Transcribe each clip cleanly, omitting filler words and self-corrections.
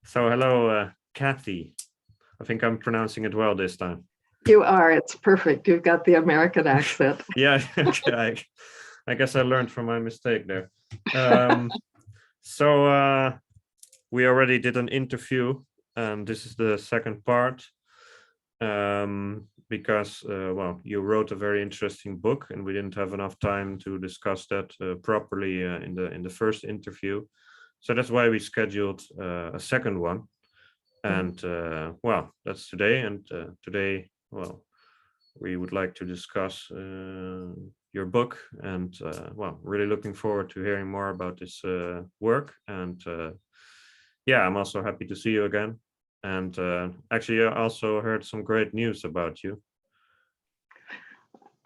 So hello, Kathy. I think I'm pronouncing it well this time. You are. It's perfect. You've got the American accent. Yeah, okay. I guess I learned from my mistake there. So we already did an interview, and this is the second part because, well, you wrote a very interesting book, and we didn't have enough time to discuss that properly in the first interview. So that's why we scheduled a second one. And well, that's today. And today, well, we would like to discuss your book. And well, really looking forward to hearing more about this work. And yeah, I'm also happy to see you again. And actually, I also heard some great news about you.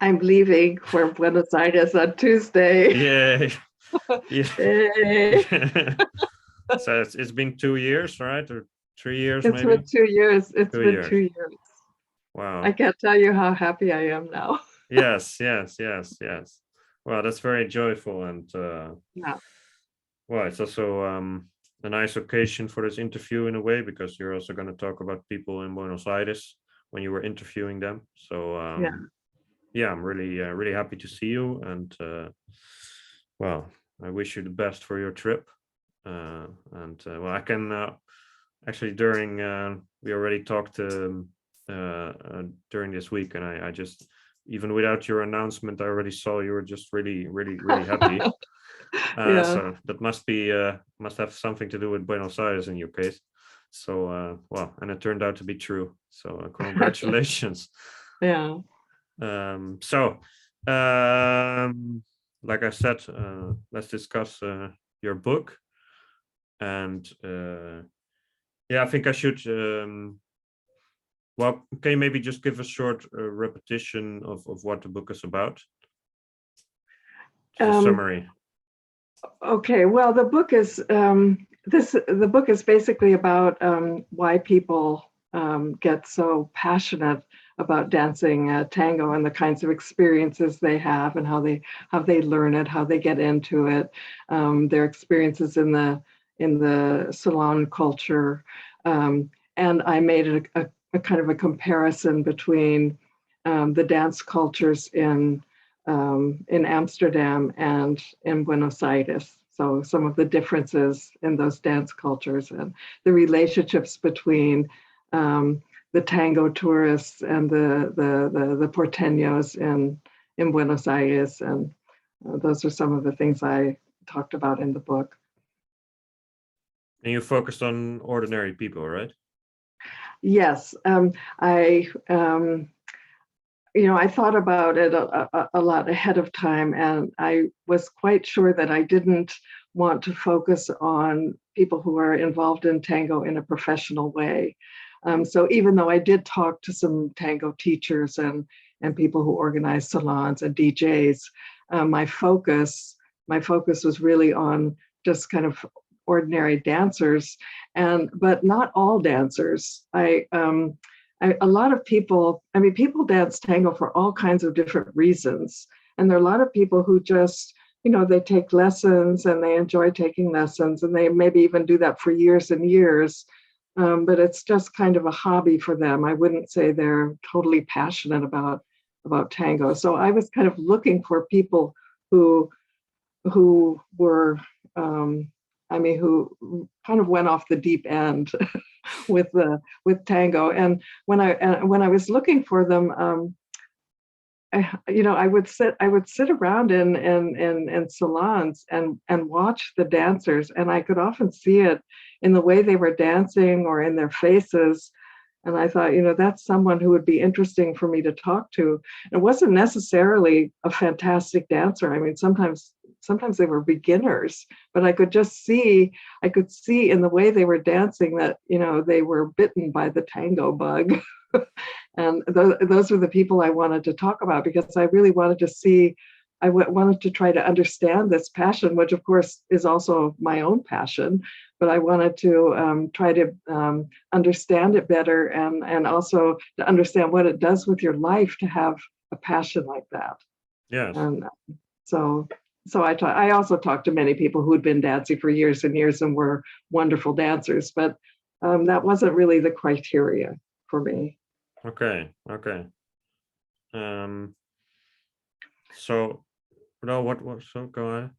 I'm leaving for Buenos Aires on Tuesday. Yay! Yay. So it's been 2 years, right? Or 3 years, It's maybe? been 2 years. It's 2 been years. 2 years. Wow. I can't tell you how happy I am now. Yes. Well, that's very joyful, and Yeah. well, it's also a nice occasion for this interview in a way, because you're also going to talk about people in Buenos Aires when you were interviewing them. So yeah, I'm really happy to see you, and well, I wish you the best for your trip. And well, I can actually during we already talked during this week, and I just, even without your announcement, I already saw you were just really happy. Yeah. So that must have something to do with Buenos Aires in your case. So well, and it turned out to be true. So congratulations. Yeah. So like I said, let's discuss your book. And yeah, I think I should well, can you maybe just give a short repetition of what the book is about? Just a summary. Okay, well, the book is the book is basically about why people get so passionate about dancing tango, and the kinds of experiences they have, and how they learn it, how they get into it, their experiences in the salon culture, and I made a kind of a comparison between the dance cultures in Amsterdam and in Buenos Aires. So some of the differences in those dance cultures, and the relationships between the tango tourists and the porteños in Buenos Aires. And those are some of the things I talked about in the book. And you focused on ordinary people, right? Yes, I thought about it a lot ahead of time, and I was quite sure that I didn't want to focus on people who are involved in tango in a professional way. So even though I did talk to some tango teachers and people who organize salons and DJs, my focus was really on just kind of ordinary dancers, but not all dancers. A lot of people, I mean, people dance tango for all kinds of different reasons. And there are a lot of people who just, they take lessons and they enjoy taking lessons, and they maybe even do that for years and years. But it's just kind of a hobby for them. I wouldn't say they're totally passionate about tango. So I was kind of looking for people who were, who kind of went off the deep end with tango. And when I was looking for them, I would sit around in salons and watch the dancers, and I could often see it in the way they were dancing or in their faces. And I thought, that's someone who would be interesting for me to talk to. It wasn't necessarily a fantastic dancer. I mean, sometimes they were beginners, but I could see in the way they were dancing that, they were bitten by the tango bug. And those were the people I wanted to talk about, because I really wanted to see, wanted to try to understand this passion, which of course is also my own passion, but I wanted to try to understand it better, and also to understand what it does with your life to have a passion like that. Yes. And so I also talked to many people who had been dancing for years and years and were wonderful dancers, but that wasn't really the criteria for me. Okay. So, no, what? So go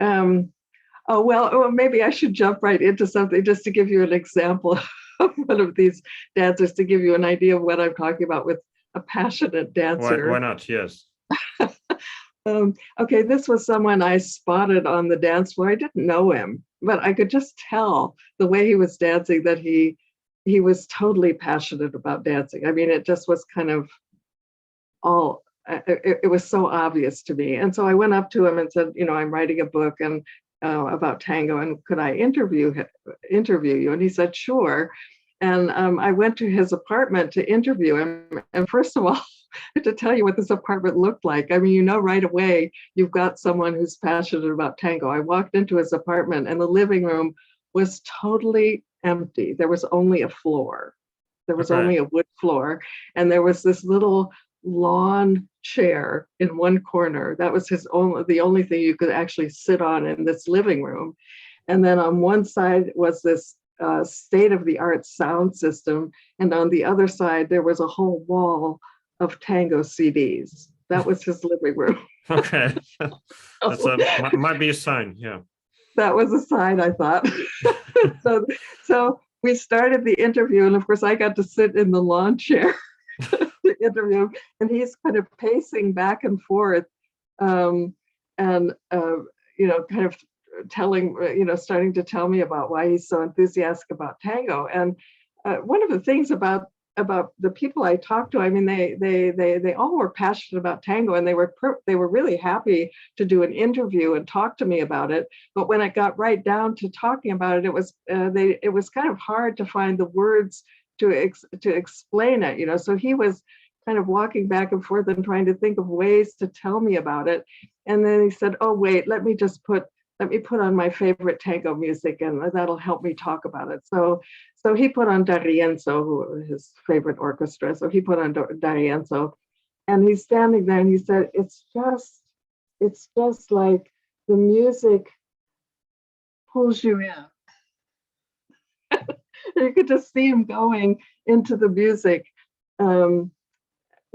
on. Well, maybe I should jump right into something just to give you an example of one of these dancers, to give you an idea of what I'm talking about with a passionate dancer. Why not? Yes. Okay, this was someone I spotted on the dance floor. I didn't know him, but I could just tell the way he was dancing that he was totally passionate about dancing. I mean, it just was kind of all, it was so obvious to me. And so I went up to him and said, I'm writing a book and about tango, and could I interview you? And he said, sure. And I went to his apartment to interview him. And first of all, to tell you what this apartment looked like, I mean, right away, you've got someone who's passionate about tango. I walked into his apartment and the living room was totally empty. There was only a floor. There was only a wood floor. And there was this little lawn chair in one corner. That was the only thing you could actually sit on in this living room. And then on one side was this state-of-the-art sound system. And on the other side, there was a whole wall of tango CDs. That was his living room. Okay. Might be a sign. Yeah. That was a sign, I thought. So we started the interview, and of course I got to sit in the lawn chair to interview, and he's kind of pacing back and forth, and kind of telling, starting to tell me about why he's so enthusiastic about tango. And one of the things about the people I talked to, I mean, they all were passionate about tango, and they were really happy to do an interview and talk to me about it. But when it got right down to talking about it, it was kind of hard to find the words to explain it. So he was kind of walking back and forth and trying to think of ways to tell me about it. And then he said, "Oh wait, let me put on my favorite tango music, and that'll help me talk about it." So he put on D'Arienzo, his favorite orchestra. So he put on D'Arienzo, and he's standing there and he said, it's just like the music pulls you in. You could just see him going into the music.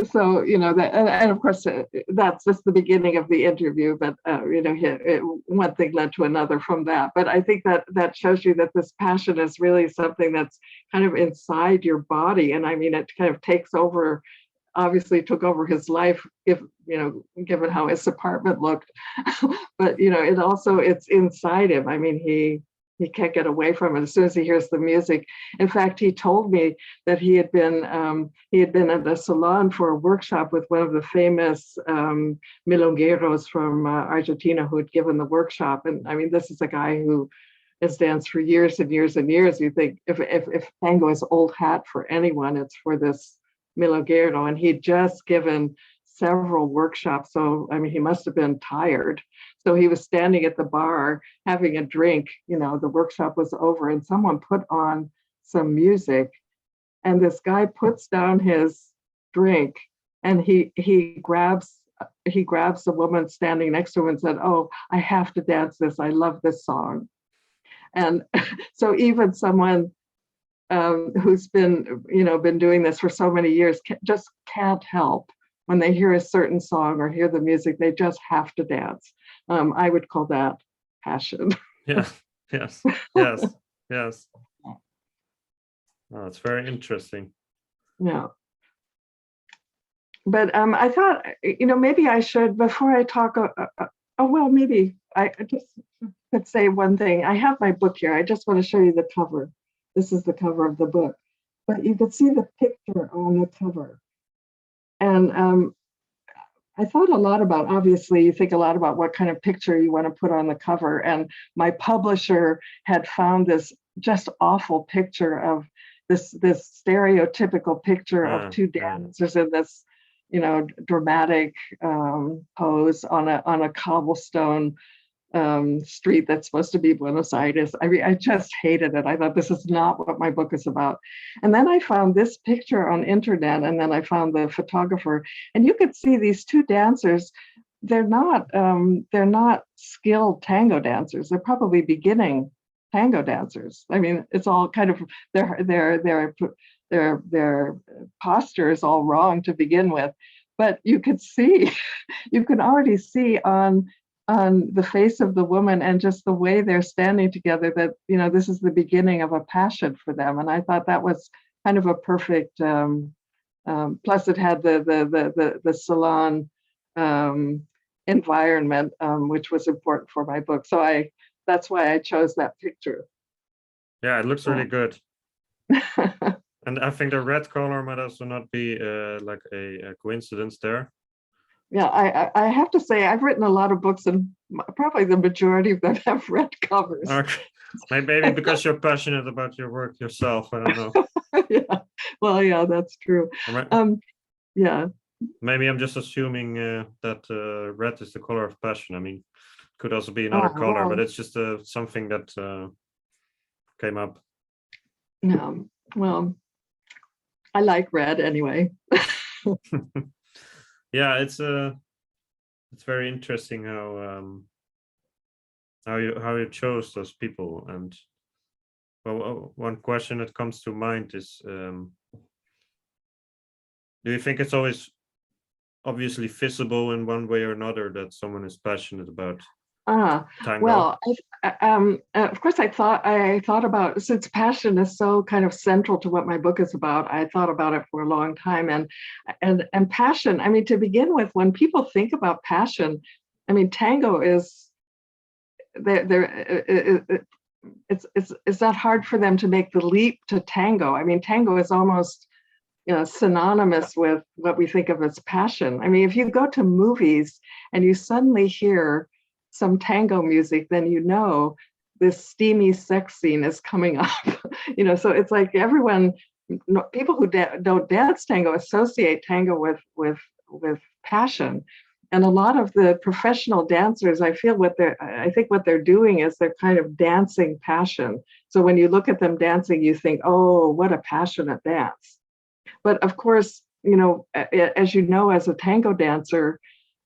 So that, and of course that's just the beginning of the interview, but one thing led to another from that. But I think that shows you that this passion is really something that's kind of inside your body, and I mean it kind of obviously took over his life, given how his apartment looked. But it's inside him. I mean, he can't get away from it as soon as he hears the music. In fact, he told me that he had been at a salon for a workshop with one of the famous milongueros from Argentina who had given the workshop. And I mean, this is a guy who has danced for years and years and years. You think if tango is old hat for anyone, it's for this milonguero. And he'd just given several workshops. So, I mean, he must have been tired. So he was standing at the bar having a drink, the workshop was over, and someone put on some music, and this guy puts down his drink and he grabs the woman standing next to him and said, "Oh, I have to dance this. I love this song." And so even someone who's been doing this for so many years just can't help. When they hear a certain song or hear the music, they just have to dance. I would call that passion. Yeah. Yes. Yes. Yes. Oh, it's very interesting. Yeah. But I thought, maybe I should, before I talk, maybe I just could say one thing. I have my book here. I just want to show you the cover. This is the cover of the book. But you can see the picture on the cover. And I thought a lot about, obviously, you think a lot about what kind of picture you want to put on the cover. And my publisher had found this just awful picture of this stereotypical picture of two dancers in this, dramatic pose on a cobblestone street that's supposed to be Buenos Aires. I mean, I just hated it. I thought, this is not what my book is about. And then I found this picture on internet, and then I found the photographer, and you could see these two dancers. They're not skilled tango dancers. They're probably beginning tango dancers. I mean, it's all kind of their posture is all wrong to begin with, but you could see, you can already see on the face of the woman and just the way they're standing together that, you know, this is the beginning of a passion for them. And I thought that was kind of a perfect. Plus, it had the salon environment, which was important for my book. So that's why I chose that picture. Yeah, it looks really good. And I think the red color might also not be like a coincidence there. Yeah, I have to say I've written a lot of books, and probably the majority of them have red covers. Okay. Maybe because you're passionate about your work yourself. I don't know. Yeah, well, yeah, that's true. Yeah. Maybe I'm just assuming that red is the color of passion. I mean, could also be another color, but it's just something that came up. No, well, I like red anyway. Yeah, it's very interesting how you chose those people. And well, one question that comes to mind is, do you think it's always obviously visible in one way or another that someone is passionate about tango? Well, of course, I thought about, since passion is so kind of central to what my book is about, I thought about it for a long time. And passion, I mean, to begin with, when people think about passion, I mean, tango is it's not hard for them to make the leap to tango. I mean, tango is almost, you know, synonymous with what we think of as passion. I mean, if you go to movies and you suddenly hear some tango music, then you know this steamy sex scene is coming up. You know, so it's like everyone, people who don't dance tango associate tango with passion. And a lot of the professional dancers, I think what they're doing is they're kind of dancing passion. So when you look at them dancing, you think, oh, what a passionate dance. But of course, you know, as you know, as a tango dancer,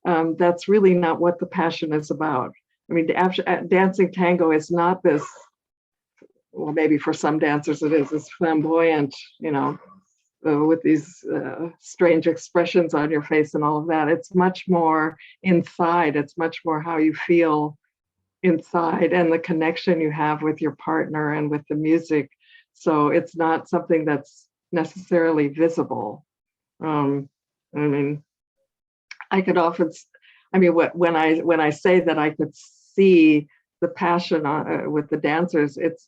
that's really not what the passion is about. I mean, dancing tango is not this, well, maybe for some dancers it is this flamboyant, you know, with these strange expressions on your face and all of that. It's much more inside. It's much more how you feel inside and the connection you have with your partner and with the music. So it's not something that's necessarily visible. I mean, I could often, I mean, when I say that I could see the passion with the dancers, it's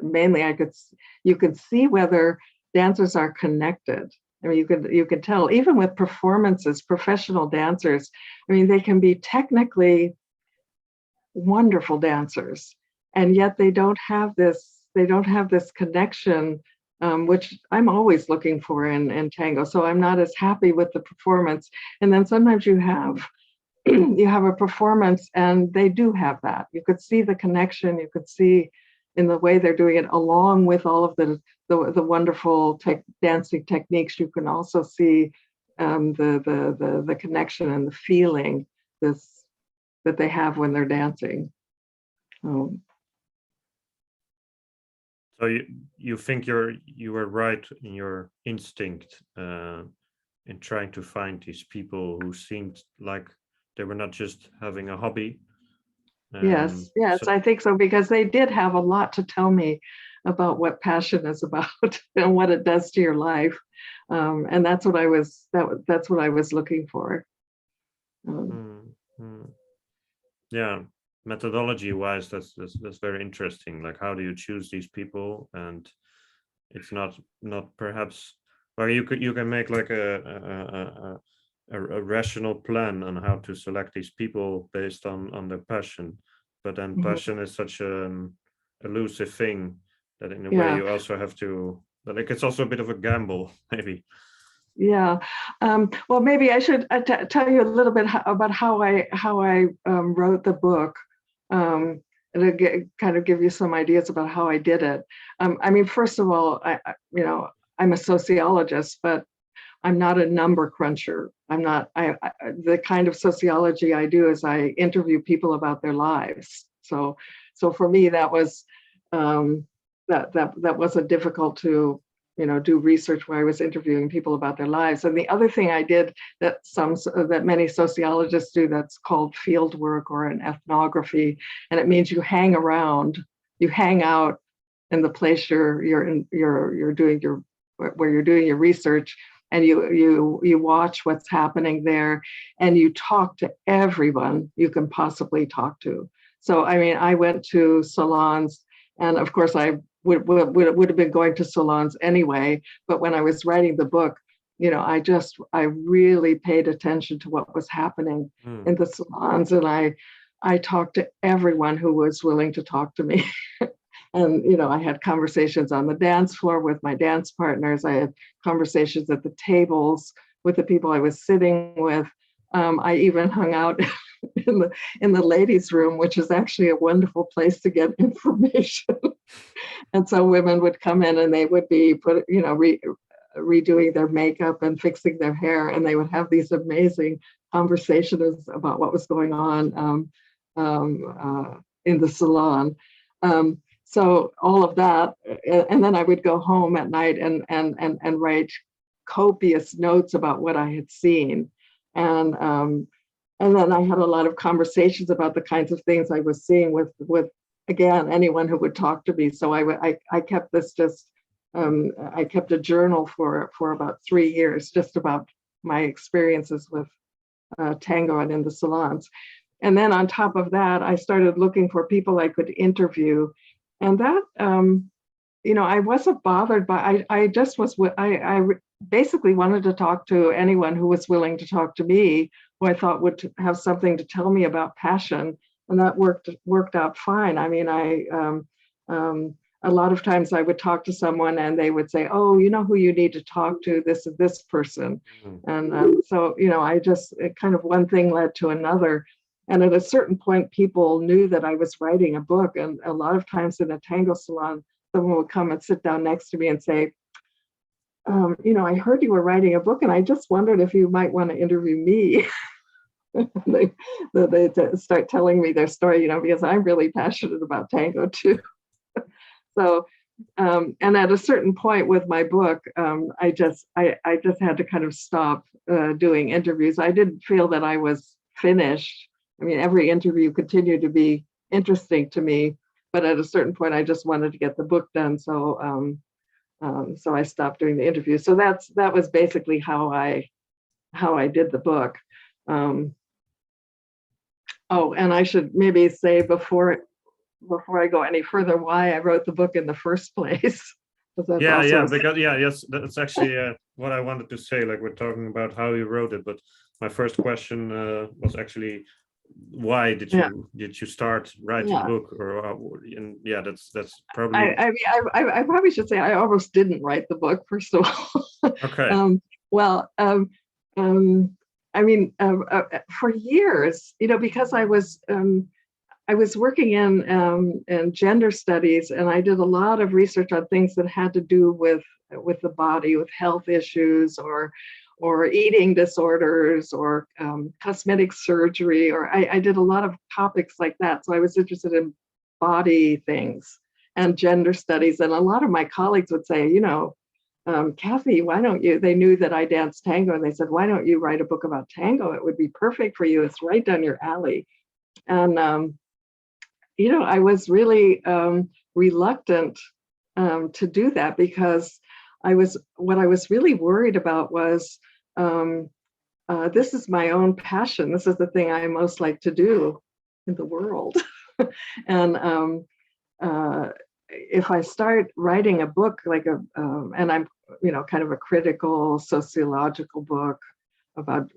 mainly you could see whether dancers are connected. I mean, you can tell even with performances, professional dancers. I mean, they can be technically wonderful dancers, and yet they don't have this connection, which I'm always looking for in tango. So I'm not as happy with the performance. And then sometimes you have a performance and they do have that. You could see the connection. You could see in the way they're doing it, along with all of the wonderful dancing techniques. You can also see the connection and the feeling that they have when they're dancing. So you think you were right in your instinct in trying to find these people who seemed like they were not just having a hobby. Yes, so, I think so, because they did have a lot to tell me about what passion is about and what it does to your life, and that's what I was looking for. Yeah, methodology-wise, that's very interesting. Like, how do you choose these people? And it's not perhaps, well, you can make like a rational plan on how to select these people based on their passion, but then passion is such an elusive thing that in a way you also have to, like, it's also a bit of a gamble, maybe. Yeah. Well, maybe I should tell you a little bit about how I wrote the book, and kind of give you some ideas about how I did it. I mean, first of all, I'm a sociologist, but I'm not a number cruncher. I'm not. The kind of sociology I do is I interview people about their lives. So for me, that was that wasn't difficult to, do research where I was interviewing people about their lives. And the other thing I did that many sociologists do, that's called field work or an ethnography, and it means you hang around, you hang out in the place you're doing your research, and you watch what's happening there, and you talk to everyone you can possibly talk to. So I mean, I went to salons, and of course I would have been going to salons anyway, but when I was writing the book, I really paid attention to what was happening in the salons, and I talked to everyone who was willing to talk to me. And, I had conversations on the dance floor with my dance partners. I had conversations at the tables with the people I was sitting with. I even hung out in the ladies' room, which is actually a wonderful place to get information. And so women would come in and they would be redoing their makeup and fixing their hair, and they would have these amazing conversations about what was going on in the salon. So all of that, and then I would go home at night and write copious notes about what I had seen, and then I had a lot of conversations about the kinds of things I was seeing with again anyone who would talk to me. So I kept this I kept a journal for about 3 years just about my experiences with tango and in the salons. And then on top of that, I started looking for people I could interview. And that, I wasn't bothered by, I just was, I basically wanted to talk to anyone who was willing to talk to me, who I thought would have something to tell me about passion. And that worked out fine. I mean, a lot of times I would talk to someone and they would say, oh, you know who you need to talk to, this and this person. And so, I just, kind of one thing led to another. And at a certain point, people knew that I was writing a book. And a lot of times in a tango salon, someone would come and sit down next to me and say, I heard you were writing a book, and I just wondered if you might want to interview me. they start telling me their story, because I'm really passionate about tango too. So, and at a certain point with my book, I just had to kind of stop doing interviews. I didn't feel that I was finished. I mean, every interview continued to be interesting to me, but at a certain point, I just wanted to get the book done. So, so I stopped doing the interviews. So that was basically how I did the book. Oh, and I should maybe say before I go any further, why I wrote the book in the first place. Yes, that's actually what I wanted to say. Like, we're talking about how you wrote it, but my first question was actually, why did you start writing a book? That's probably. I probably should say I almost didn't write the book, first of all. Okay. I mean, for years, because I was working in gender studies, and I did a lot of research on things that had to do with the body, with health issues, or eating disorders, or cosmetic surgery, or I did a lot of topics like that. So I was interested in body things and gender studies. And a lot of my colleagues would say, Kathy, why don't you, they knew that I danced tango, and they said, why don't you write a book about tango? It would be perfect for you. It's right down your alley. And, I was really reluctant to do that, because what I was really worried about was, this is my own passion. This is the thing I most like to do in the world. And if I start writing a book and I'm, kind of a critical sociological book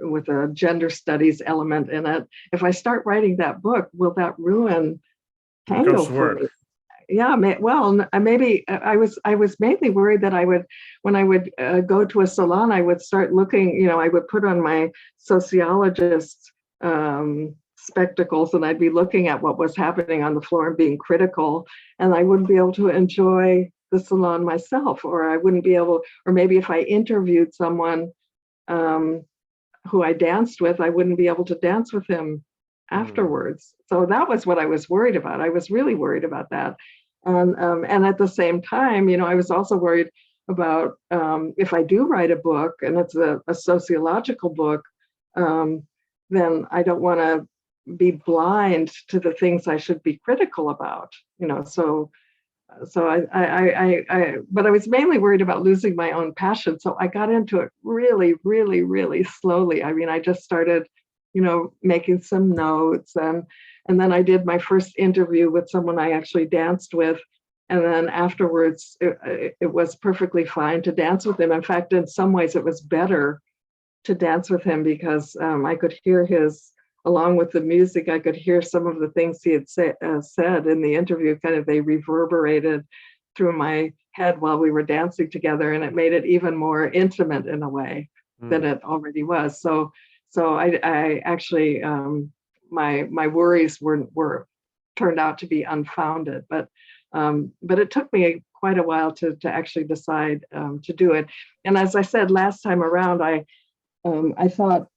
with a gender studies element in it, if I start writing that book, will that ruin tango for me? Yeah, well, maybe I was mainly worried that when I would go to a salon, I would start looking, I would put on my sociologist spectacles, and I'd be looking at what was happening on the floor and being critical, and I wouldn't be able to enjoy the salon myself, or I wouldn't be able, or maybe if I interviewed someone who I danced with, I wouldn't be able to dance with him afterwards. So that was what I was worried about. I was really worried about that. And at the same time, I was also worried about if I do write a book and it's a sociological book, then I don't want to be blind to the things I should be critical about. But I was mainly worried about losing my own passion. So I got into it really, really, really slowly. I mean, I just started, making some notes, and then I did my first interview with someone I actually danced with. And then afterwards, it was perfectly fine to dance with him. In fact, in some ways, it was better to dance with him because I could hear along with the music, I could hear some of the things he had said in the interview, they reverberated through my head while we were dancing together, and it made it even more intimate in a way than it already was. So I actually, my worries were turned out to be unfounded, but it took me quite a while to actually decide to do it. And as I said last time around, I thought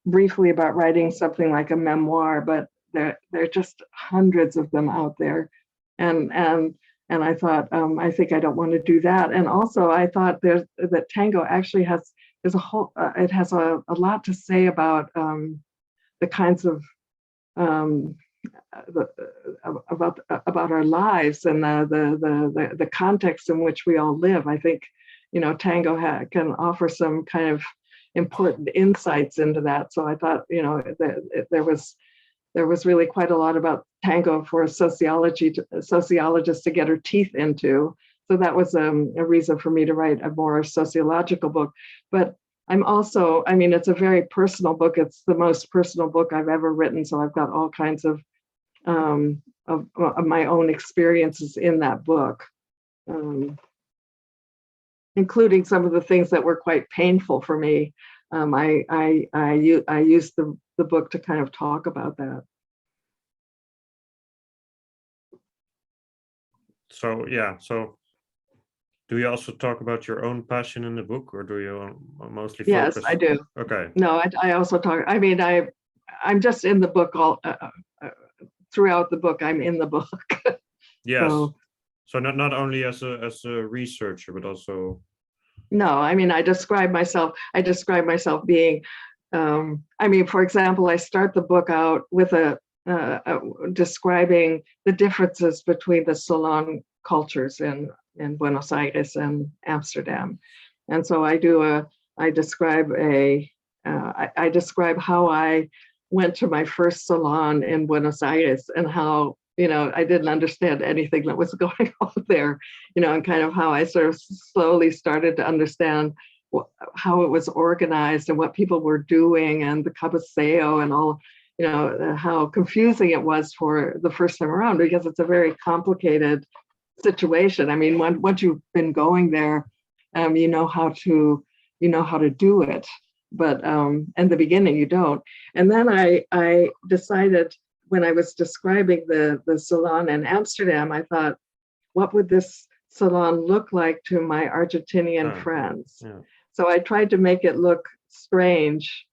briefly about writing something like a memoir, but there are just hundreds of them out there, and I thought I think I don't want to do that. And also I thought that tango actually has a lot to say about the kinds of about our lives and the context in which we all live. I think tango can offer some kind of important insights into that. So I thought there was really quite a lot about tango for sociologists to get her teeth into. So that was a reason for me to write a more sociological book. But I'm also, it's a very personal book. It's the most personal book I've ever written. So I've got all kinds of my own experiences in that book, including some of the things that were quite painful for me. I used the book to kind of talk about that. So do you also talk about your own passion in the book, or do you mostly focus? Yes, I do. Okay. No, I also talk. I'm just in the book all throughout the book. I'm in the book. Yes. So not only as a researcher, but also. No, I describe myself being. For example, I start the book out with describing the differences between the salon cultures in Buenos Aires and Amsterdam, and so I describe how I went to my first salon in Buenos Aires and how I didn't understand anything that was going on there, and kind of how I sort of slowly started to understand how it was organized and what people were doing and the cabeceo and all, how confusing it was for the first time around, because it's a very complicated situation. Once you've been going there, you know how to do it, but in the beginning you don't. And then I decided, when I was describing the salon in Amsterdam, I thought, what would this salon look like to my Argentinian friends? Yeah. So I tried to make it look strange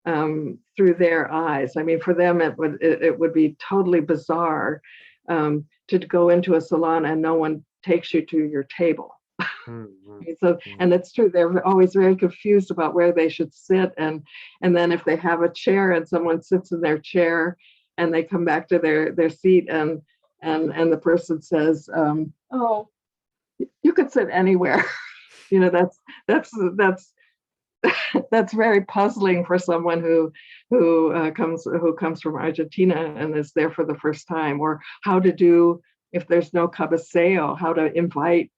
through their eyes. For them, it would be totally bizarre to go into a salon and no one takes you to your table. So, and it's true, they're always very confused about where they should sit, and then if they have a chair and someone sits in their chair and they come back to their seat and the person says, oh, you could sit anywhere. That's very puzzling for someone who comes from Argentina and is there for the first time, or how to do, if there's no cabeceo, how to invite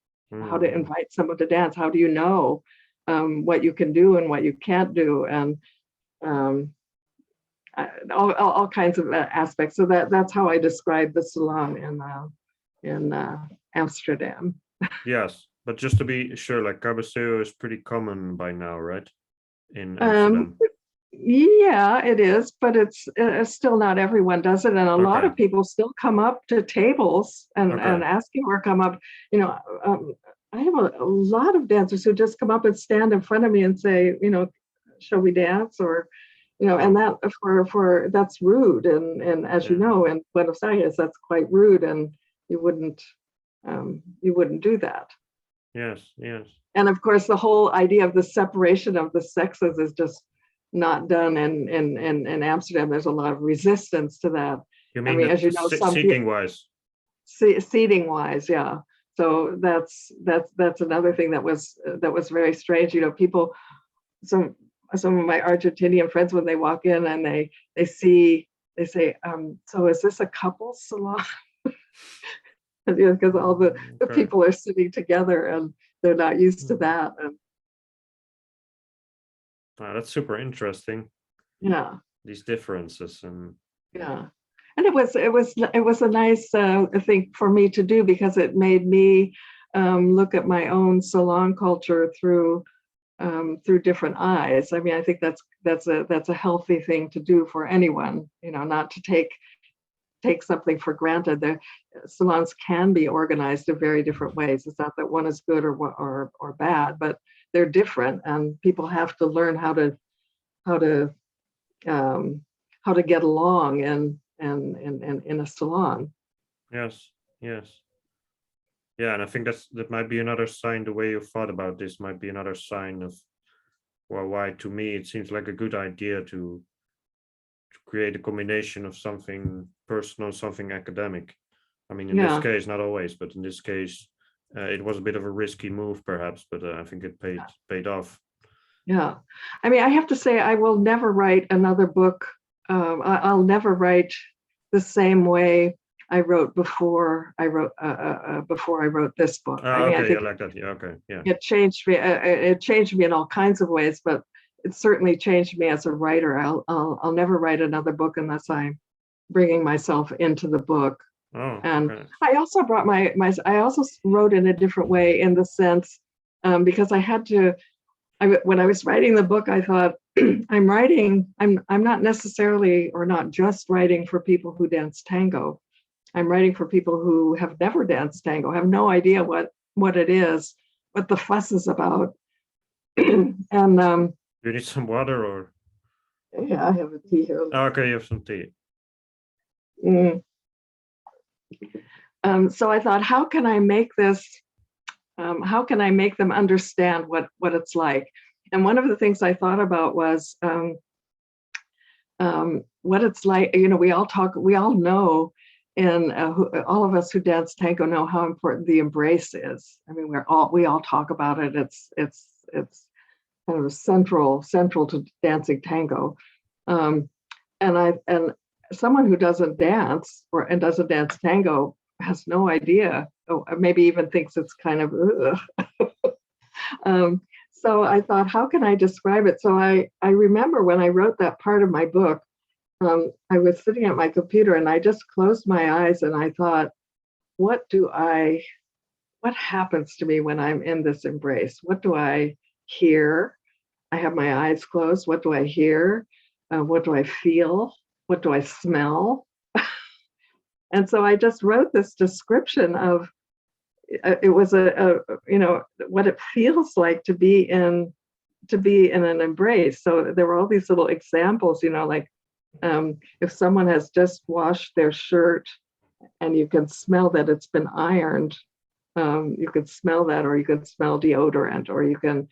someone to dance. How do you know what you can do and what you can't do, and all kinds of aspects. So that's how I describe the salon in Amsterdam. Yes, but just to be sure, like cabeceo is pretty common by now, right? In Amsterdam. Yeah, it is, but it's still not everyone does it, and a lot of people still come up to tables and asking or come up. I have a lot of dancers who just come up and stand in front of me and say, shall we dance? Or, and that for that's rude, and as you know, in Buenos Aires, that's quite rude, and you wouldn't you wouldn't do that. Yes, yes. And of course, the whole idea of the separation of the sexes is just not done in Amsterdam. There's a lot of resistance to that. You I mean mean, that as you know, some seating wise? seating wise, yeah. So that's another thing that was very strange. You know, people, some of my Argentinian friends, when they walk in and they say, so is this a couples salon? Because all the Okay. people are sitting together and they're not used to that. And That's super interesting. yeah, These differences and yeah. And it was a nice thing for me to do, because it made me look at my own salon culture through different eyes. I mean, I think that's a healthy thing to do for anyone. You know, not to take something for granted. The salons can be organized in very different ways. It's not that one is good or bad, but they're different, and people have to learn how to get along in a salon. yes, yes. Yeah, and I think that might be another sign. The way you thought about this might be another sign of, well, why to me it seems like a good idea to create a combination of something personal, something academic. I mean, in this Yeah, case, not always, but in this case, it was a bit of a risky move, perhaps, but I think it paid off. yeah. I mean, I have to say, I will never write another book. I'll never write the same way I wrote before I wrote this book. I mean, I Okay, I think like that. Yeah, okay, yeah. it changed me. It changed me in all kinds of ways, but it certainly changed me as a writer. I'll never write another book unless I'm bringing myself into the book. Oh, And okay. I also brought I also wrote in a different way, in the sense, because I had to. When I was writing the book, I thought, I'm not necessarily, or not just writing for people who dance tango. I'm writing for people who have never danced tango, have no idea what it is, what the fuss is about. And You need some water or? yeah, I have a tea here. Oh, okay, you have some tea. Mm. So I thought, how can I make this? How can I make them understand what it's like? And one of the things I thought about was what it's like. You know, we all know, and all of us who dance tango know how important the embrace is. I mean, we all talk about it. It's kind of central to dancing tango. Um, and someone who doesn't dance and doesn't dance tango has no idea, or maybe even thinks it's kind of so I thought, how can I describe it? So I remember when I wrote that part of my book, I was sitting at my computer and I just closed my eyes and I thought, what happens to me when I'm in this embrace? What do I hear? I have my eyes closed. What do I hear? What do I feel? What do I smell? And so I just wrote this description of it was what it feels like to be in an embrace. So there were all these little examples, like if someone has just washed their shirt and you can smell that it's been ironed, you could smell that, or you could smell deodorant, or you can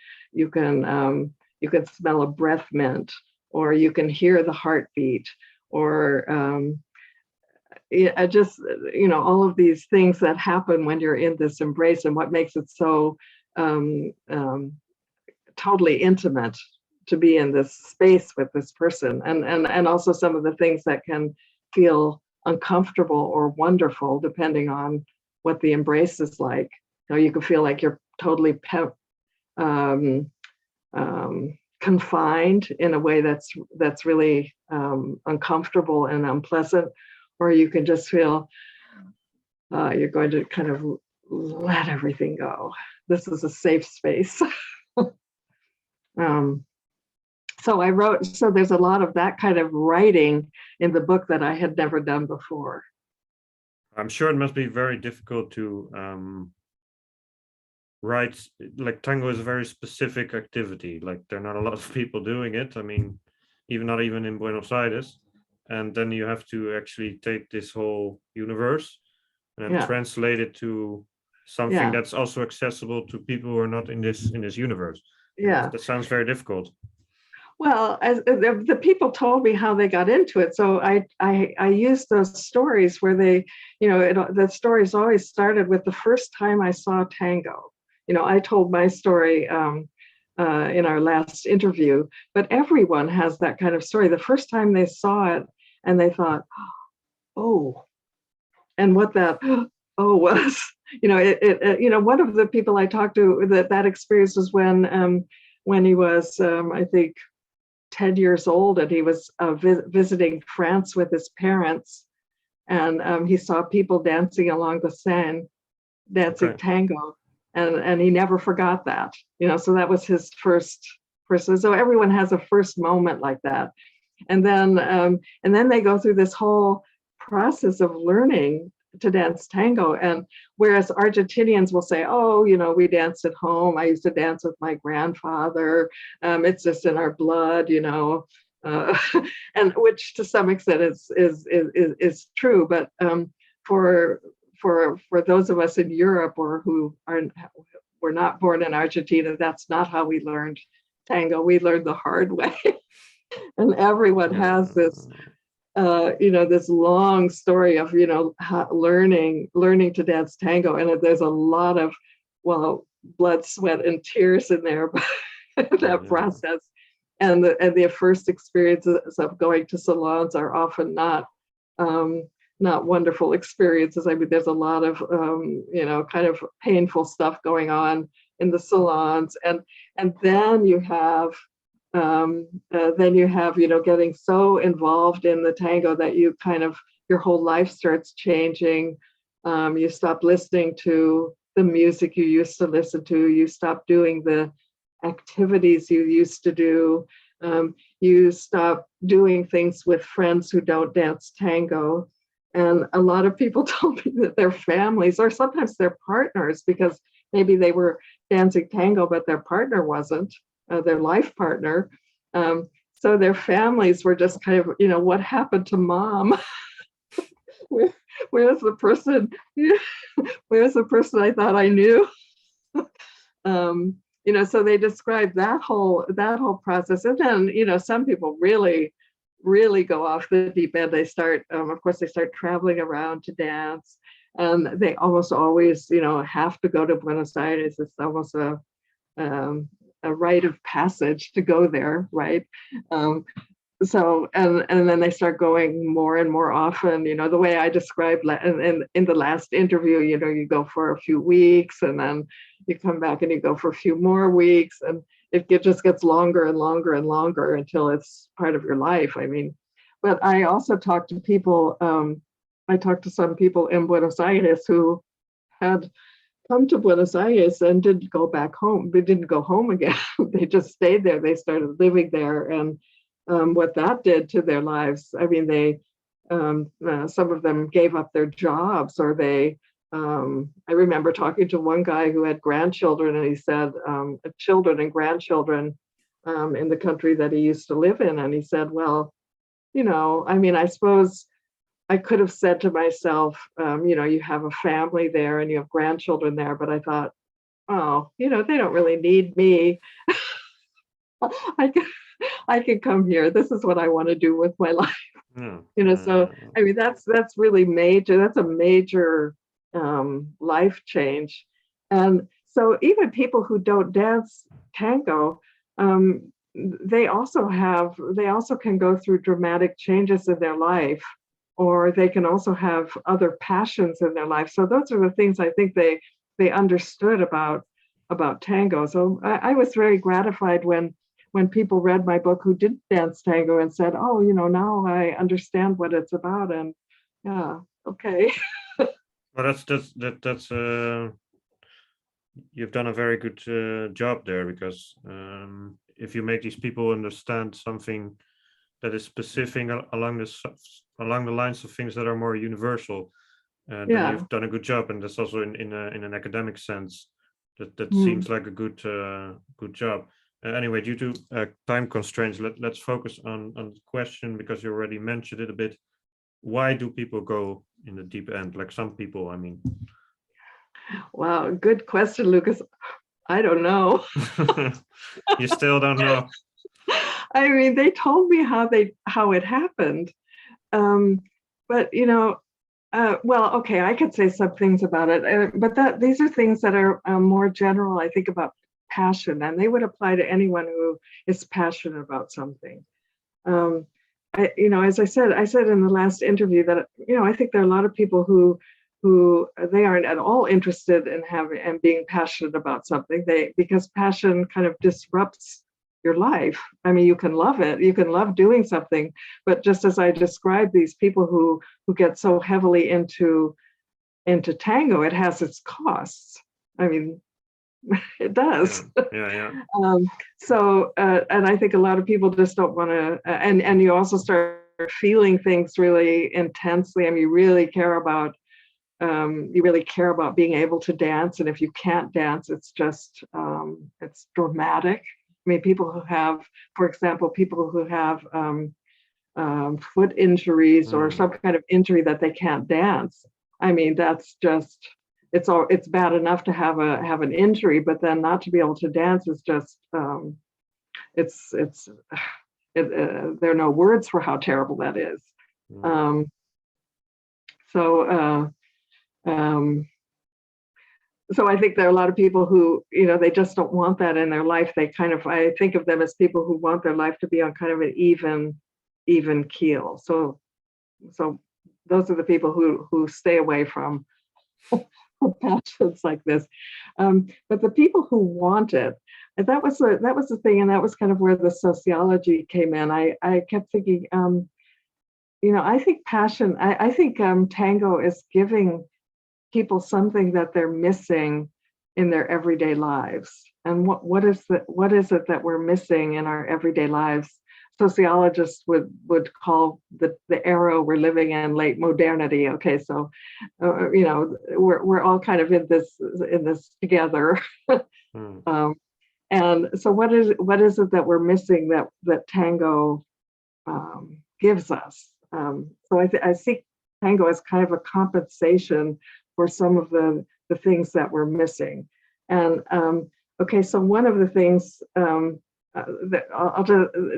smell a breath mint, or you can hear the heartbeat, or I just, all of these things that happen when you're in this embrace, and what makes it so totally intimate to be in this space with this person, and also some of the things that can feel uncomfortable or wonderful depending on what the embrace is like. You can feel like you're totally confined in a way that's really uncomfortable and unpleasant, or you can just feel you're going to kind of let everything go. This is a safe space. So there's a lot of that kind of writing in the book that I had never done before. I'm sure it must be very difficult to write. Like, tango is a very specific activity. Like, there are not a lot of people doing it. I mean, not even in Buenos Aires. And then you have to actually take this whole universe and Yeah. translate it to something Yeah. that's also accessible to people who are not in this universe. Yeah. That sounds very difficult. Well, as the people told me how they got into it, so I used those stories where they, the stories always started with the first time I saw tango. I told my story in our last interview, but everyone has that kind of story. The first time they saw it, and they thought, oh, and what that oh was. One of the people I talked to that experience was when he was, I think, 10 years old, and he was visiting France with his parents, and he saw people dancing along the Seine, dancing Okay. tango, and he never forgot that. So that was his first person. So everyone has a first moment like that, and then they go through this whole process of learning to dance tango. And whereas Argentinians will say, oh, we danced at home. I used to dance with my grandfather. It's just in our blood, uh, and which to some extent is true. But for those of us in Europe or who were not born in Argentina, that's not how we learned tango. We learned the hard way. And everyone has this this long story of learning to dance tango, and there's a lot of, well, blood, sweat, and tears in there. That process, and the first experiences of going to salons are often not wonderful experiences. I mean, there's a lot of kind of painful stuff going on in the salons, and then you have getting so involved in the tango that you kind of, your whole life starts changing. You stop listening to the music you used to listen to. You stop doing the activities you used to do. You stop doing things with friends who don't dance tango. And a lot of people told me that their families, or sometimes their partners, because maybe they were dancing tango, but their partner wasn't, their life partner. So their families were just kind of, what happened to mom? Where's the person? Where's the person I thought I knew? So they described that whole process. And then, some people really, really go off the deep end. They start, of course, they start traveling around to dance. And they almost always, have to go to Buenos Aires. It's almost a rite of passage to go there, right? So and then they start going more and more often. The way I described in the last interview, you go for a few weeks, and then you come back and you go for a few more weeks, and it just gets longer and longer and longer until it's part of your life. I mean, but I also talked to people. I talked to some people in Buenos Aires who had come to Buenos Aires and didn't go back home. They didn't go home again. They just stayed there. They started living there, and what that did to their lives. I mean, they some of them gave up their jobs, or they. I remember talking to one guy who had grandchildren, and he said children and grandchildren in the country that he used to live in, and he said, well, I mean, I suppose I could have said to myself, you have a family there and you have grandchildren there, but I thought, oh, they don't really need me. I can, I can come here. This is what I want to do with my life. So I mean, that's really major. That's a major life change. And so even people who don't dance tango, they also can go through dramatic changes in their life, or they can also have other passions in their life. So those are the things I think they understood about tango. So I was very gratified when people read my book who did dance tango and said, oh, now I understand what it's about. And yeah, okay. Well, that's you've done a very good job there, because if you make these people understand something that is specific along the lines of things that are more universal, then you've done a good job. And that's also in an academic sense that seems like a good job. Anyway, due to time constraints, let's focus on the question, because you already mentioned it a bit. Why do people go in the deep end? Like some people, I mean. Wow, good question, Lucas. I don't know. You still don't know? I mean, they told me how it happened, um, but well, okay, I could say some things about it, but these are things that are more general. I think about passion, and they would apply to anyone who is passionate about something. Um, as I said in the last interview that I think there are a lot of people who they aren't at all interested in having and being passionate about something. Because passion kind of disrupts your life. I mean, you can love it, you can love doing something, but just as I described, these people who get so heavily into tango, it has its costs. I mean, it does. Yeah. And I think a lot of people just don't want to, and you also start feeling things really intensely. I mean, you really care about being able to dance. And if you can't dance, it's just, it's dramatic. I mean, people who have, for example, foot injuries or some kind of injury that they can't dance. I mean, that's just, it's bad enough to have an injury, but then not to be able to dance is just, there are no words for how terrible that is. Um, so, so I think there are a lot of people who, they just don't want that in their life. I think of them as people who want their life to be on kind of an even keel. So those are the people who stay away from passions like this. But the people who want it, and that was the thing, and that was kind of where the sociology came in. I kept thinking, I think passion. I think tango is giving people something that they're missing in their everyday lives. And what is it that we're missing in our everyday lives? Sociologists would call the era we're living in late modernity. Okay, so we're all kind of in this together. And so what is it that we're missing that tango gives us? So I see tango as kind of a compensation for some of the things that we're missing. And okay, so one of the things that I'll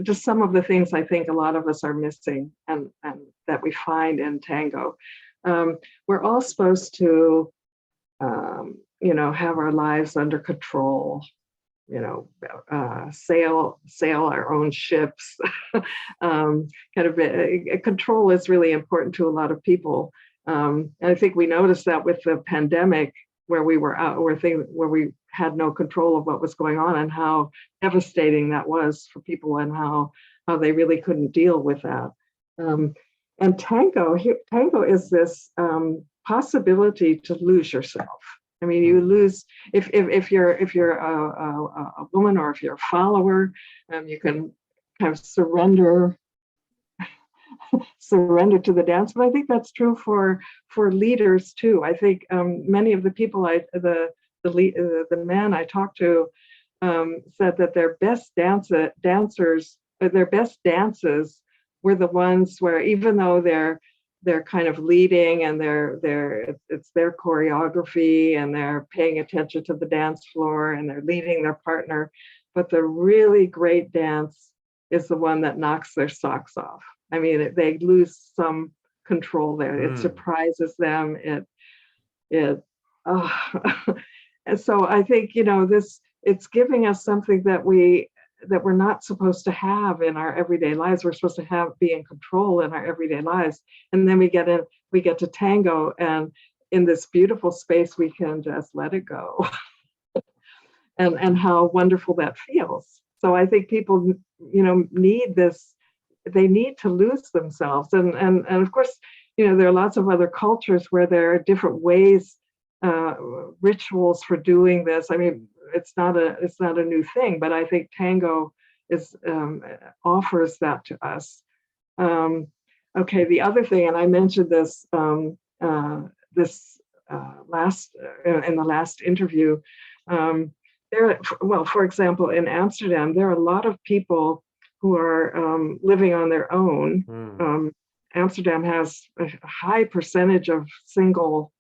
just some of the things I think a lot of us are missing and that we find in tango. We're all supposed to, have our lives under control, sail our own ships. Kind of control is really important to a lot of people. And I think we noticed that with the pandemic, where we were out, where we had no control of what was going on, and how devastating that was for people, and how they really couldn't deal with that. And tango is this possibility to lose yourself. I mean, you lose if you're a woman, or if you're a follower, you can kind of surrender to the dance. But I think that's true for leaders too. I think many of the people the men I talked to said that their best dancers, their best dances were the ones where, even though they're kind of leading, and it's their choreography, and they're paying attention to the dance floor, and they're leading their partner, but the really great dance is the one that knocks their socks off. I mean, they lose some control there. It surprises them. And so I think, it's giving us something that we're not supposed to have in our everyday lives. We're supposed to be in control in our everyday lives. And then we get to tango, and in this beautiful space, we can just let it go. and how wonderful that feels. So I think people, need this. They need to lose themselves. And of course, there are lots of other cultures where there are different ways, rituals for doing this. I mean, it's not a new thing, but I think tango offers that to us. Okay, the other thing, and I mentioned this in the last interview. For example, in Amsterdam, there are a lot of people who are living on their own. Amsterdam has a high percentage of single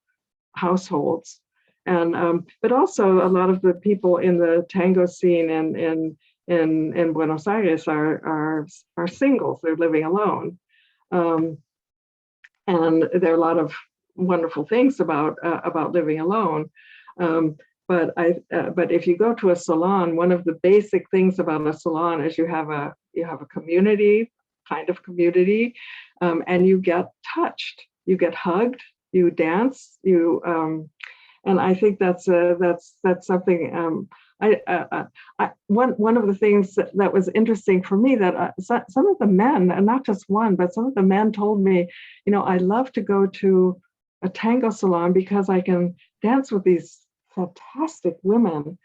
households, but also a lot of the people in the tango scene in Buenos Aires are singles. They're living alone, and there are a lot of wonderful things about living alone. But if you go to a salon, one of the basic things about a salon is you have a community, kind of community, and you get touched, you get hugged, you dance, and I think that's something. One of the things that was interesting for me, that some of the men, and not just one, but some of the men told me, I love to go to a tango salon because I can dance with these fantastic women,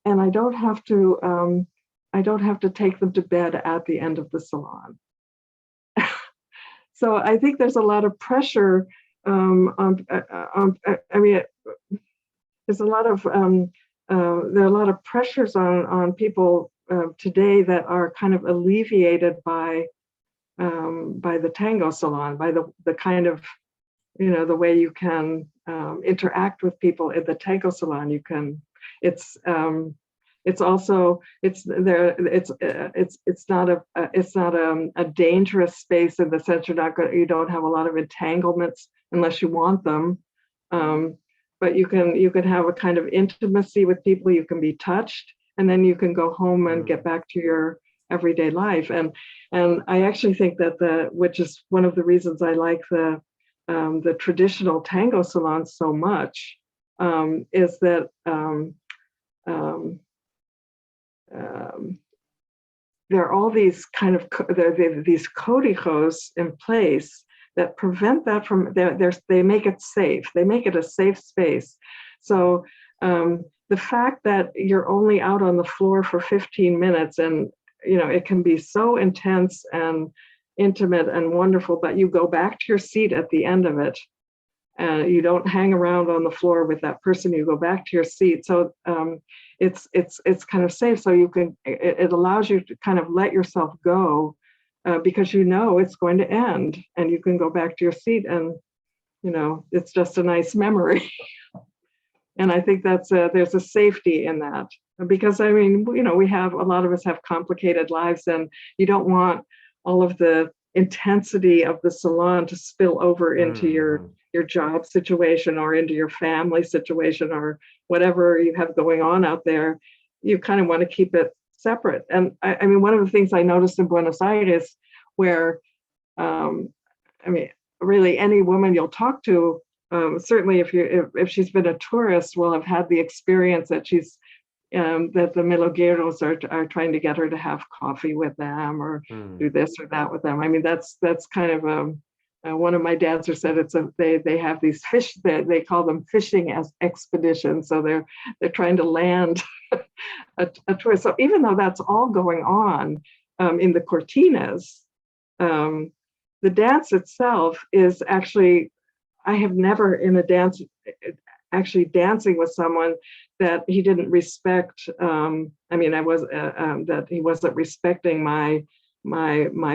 and I don't have to take them to bed at the end of the salon. So I think there's a lot of pressure there's a lot of there are a lot of pressures on people today that are kind of alleviated by the tango salon, by the kind of, the way you can interact with people at the tango salon. You can, it's also, it's not a dangerous space in the sense you don't have a lot of entanglements unless you want them. But you can have a kind of intimacy with people. You can be touched, and then you can go home and get back to your everyday life. And I actually think that which is one of the reasons I like the traditional tango salons so much, is that there are all these kind of these códigos in place that prevent that from, they make it safe. They make it a safe space. So the fact that you're only out on the floor for 15 minutes and, it can be so intense and intimate and wonderful, but you go back to your seat at the end of it. You don't hang around on the floor with that person, you go back to your seat. So it's kind of safe. So it allows you to kind of let yourself go, because it's going to end, and you can go back to your seat, and it's just a nice memory. And I think there's a safety in that, because we have, a lot of us have complicated lives, and you don't want all of the intensity of the salon to spill over into your job situation or into your family situation or whatever you have going on out there. You kind of want to keep it separate. And one of the things I noticed in Buenos Aires, where really any woman you'll talk to, certainly if she's been a tourist, will have had the experience that that the melogueros are trying to get her to have coffee with them or do this or that with them. That's kind of one of my dancers said they have these fish that they call them fishing as expeditions. So they're trying to land a tourist. So even though that's all going on in the cortinas, the dance itself is actually, I have never in a dance actually dancing with someone that he didn't respect. That he wasn't respecting my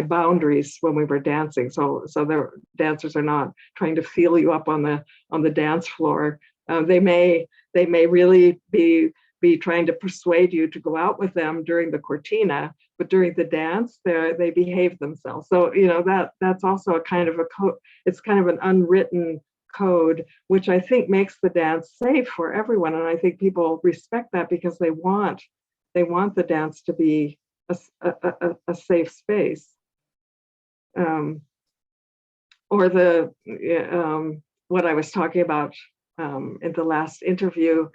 boundaries when we were dancing. So the dancers are not trying to feel you up on the dance floor. They may really be trying to persuade you to go out with them during the cortina, but during the dance, they behave themselves. So that's also a kind of it's kind of an unwritten code, which I think makes the dance safe for everyone. And I think people respect that because they want the dance to be a safe space. Or what I was talking about in the last interview,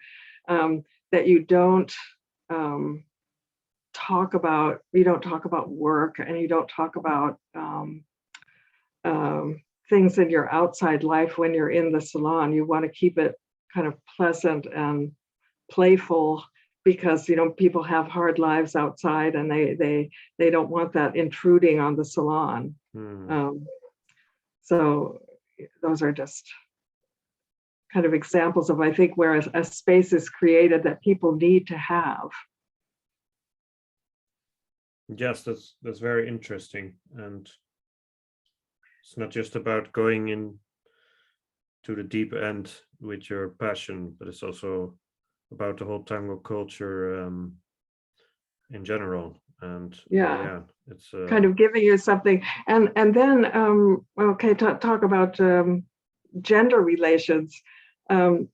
that you don't talk about work, and you don't talk about things in your outside life when you're in the salon. You want to keep it kind of pleasant and playful, because people have hard lives outside, and they don't want that intruding on the salon. So those are just kind of examples of, I think, where a space is created that people need to have. Yes, that's very interesting. And it's not just about going in to the deep end with your passion, but it's also about the whole tango culture in general. And Yeah, yeah, it's kind of giving you something. And then okay, talk about gender relations. Um,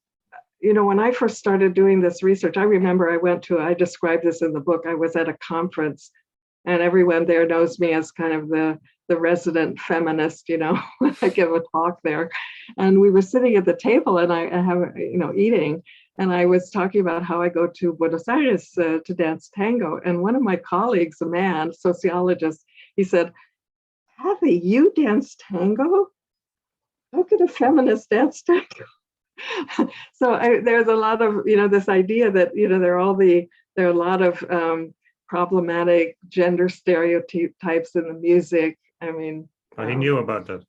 when I first started doing this research, I remember I described this in the book. I was at a conference, and everyone there knows me as kind of the resident feminist, when I give a talk there. And we were sitting at the table, and I have, eating, and I was talking about how I go to Buenos Aires to dance tango. And one of my colleagues, a man, sociologist, he said, "Kathy, you dance tango? How could a feminist dance tango?" So there's a lot of this idea that there are a lot of problematic gender stereotypes in the music. I mean, he knew about that.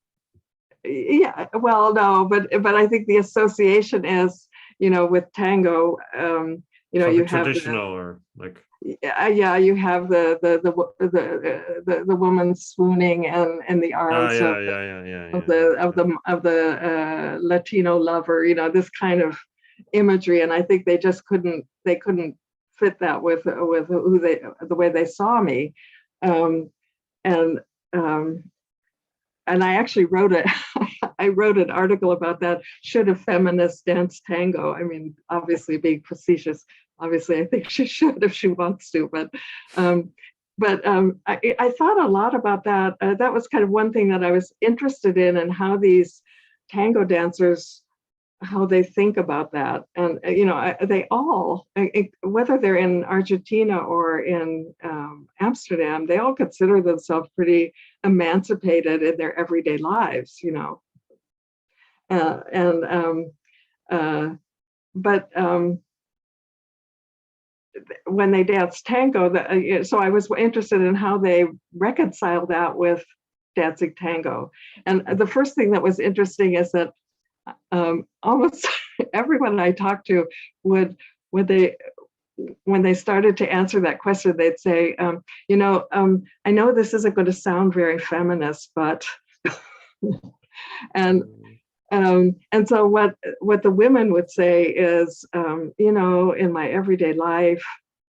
yeah, well, no, but I think the association is with tango. Something You have traditional or like. yeah, you have the woman swooning and the arms Yeah, of yeah, yeah, yeah, of yeah, the yeah. of the Latino lover, this kind of imagery, and I think they just couldn't fit that with who the way they saw me, um, and um, and I actually wrote it. I wrote an article about that. Should a feminist dance tango? I mean, obviously being facetious. Obviously, I think she should if she wants to. I thought a lot about that. That was kind of one thing that I was interested in, and how these tango dancers, how they think about that. And they all, whether they're in Argentina or in Amsterdam, they all consider themselves pretty emancipated in their everyday lives. And but when they dance tango, so I was interested in how they reconcile that with dancing tango. And the first thing that was interesting is that almost everyone I talked to would, when they started to answer that question, they'd say, I know this isn't going to sound very feminist, but and so what the women would say is, in my everyday life,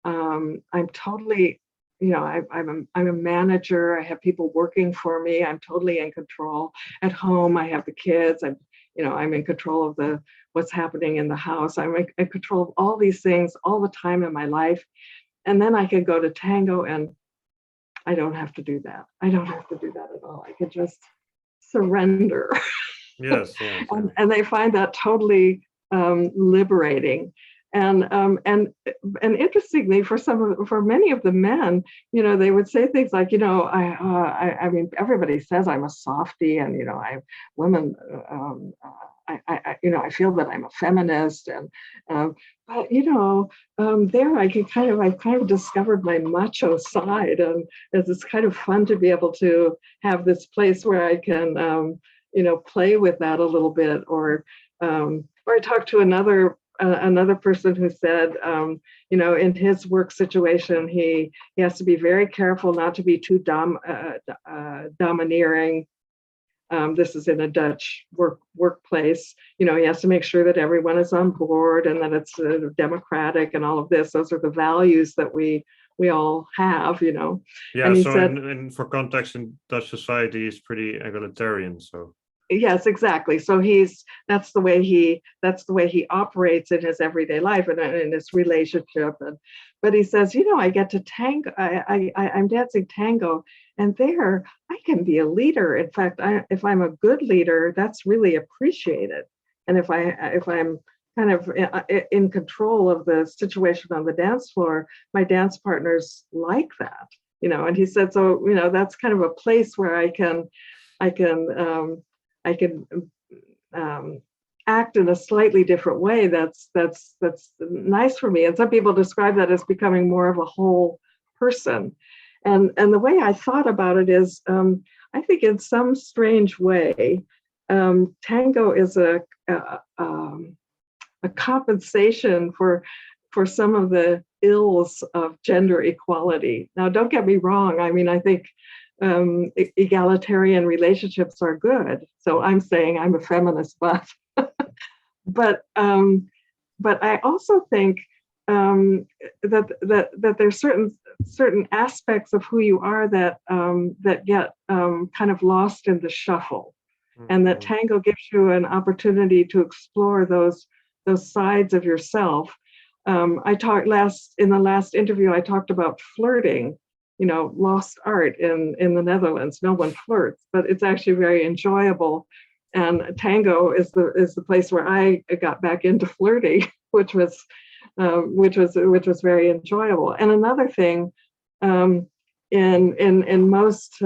I'm totally, I'm a manager. I have people working for me. I'm totally in control. At home, I have the kids. I'm in control of what's happening in the house. I'm in control of all these things all the time in my life. And then I could go to tango, and I don't have to do that. I don't have to do that at all. I could just surrender. Yes, yes, yeah. And they find that totally liberating. And interestingly, for many of the men, they would say things like, I mean, everybody says I'm a softie, and women, I feel that I'm a feminist, and but there I've kind of discovered my macho side, and it's kind of fun to be able to have this place where I can play with that a little bit. Or I talked to another person who said, in his work situation, he has to be very careful not to be too domineering. This is in a Dutch workplace. He has to make sure that everyone is on board, and that it's democratic, and all of this. Those are the values that we all have. Yeah, And he so said, in for context, in Dutch society is pretty egalitarian, so. Yes, exactly. So that's the way he operates in his everyday life and in his relationship. But he says, I get to tango. I'm dancing tango, and there I can be a leader. In fact, if I'm a good leader, that's really appreciated. And if I'm kind of in control of the situation on the dance floor, my dance partners like that. And he said, so that's kind of a place where I can act in a slightly different way. That's nice for me. And some people describe that as becoming more of a whole person. And the way I thought about it is, I think in some strange way, tango is a compensation for some of the ills of gender equality. Now, don't get me wrong. I mean, I think egalitarian relationships are good. So I'm saying I'm a feminist, but but I also think that there's certain aspects of who you are that get kind of lost in the shuffle, and that tango gives you an opportunity to explore those sides of yourself. I talked in the last interview, I talked about flirting, lost art in the Netherlands. No one flirts, but it's actually very enjoyable. And tango is the place where I got back into flirting, which was very enjoyable. And another thing, in most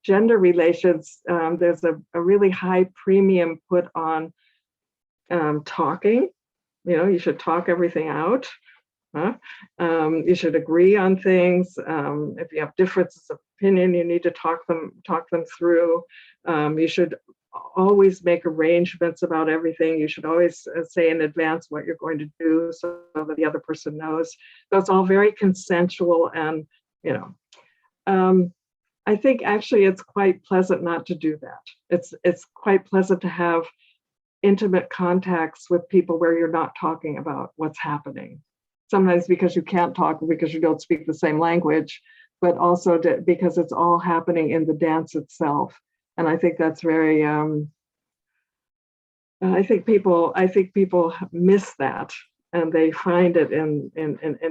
gender relations, there's a really high premium put on talking. You should talk everything out. You should agree on things. If you have differences of opinion, you need to talk them through. You should always make arrangements about everything. You should always say in advance what you're going to do so that the other person knows. So it's all very consensual, and I think actually it's quite pleasant not to do that. It's quite pleasant to have intimate contacts with people where you're not talking about what's happening. Sometimes because you can't talk because you don't speak the same language, but also because it's all happening in the dance itself. And I think that's very. I think people miss that, and they find it in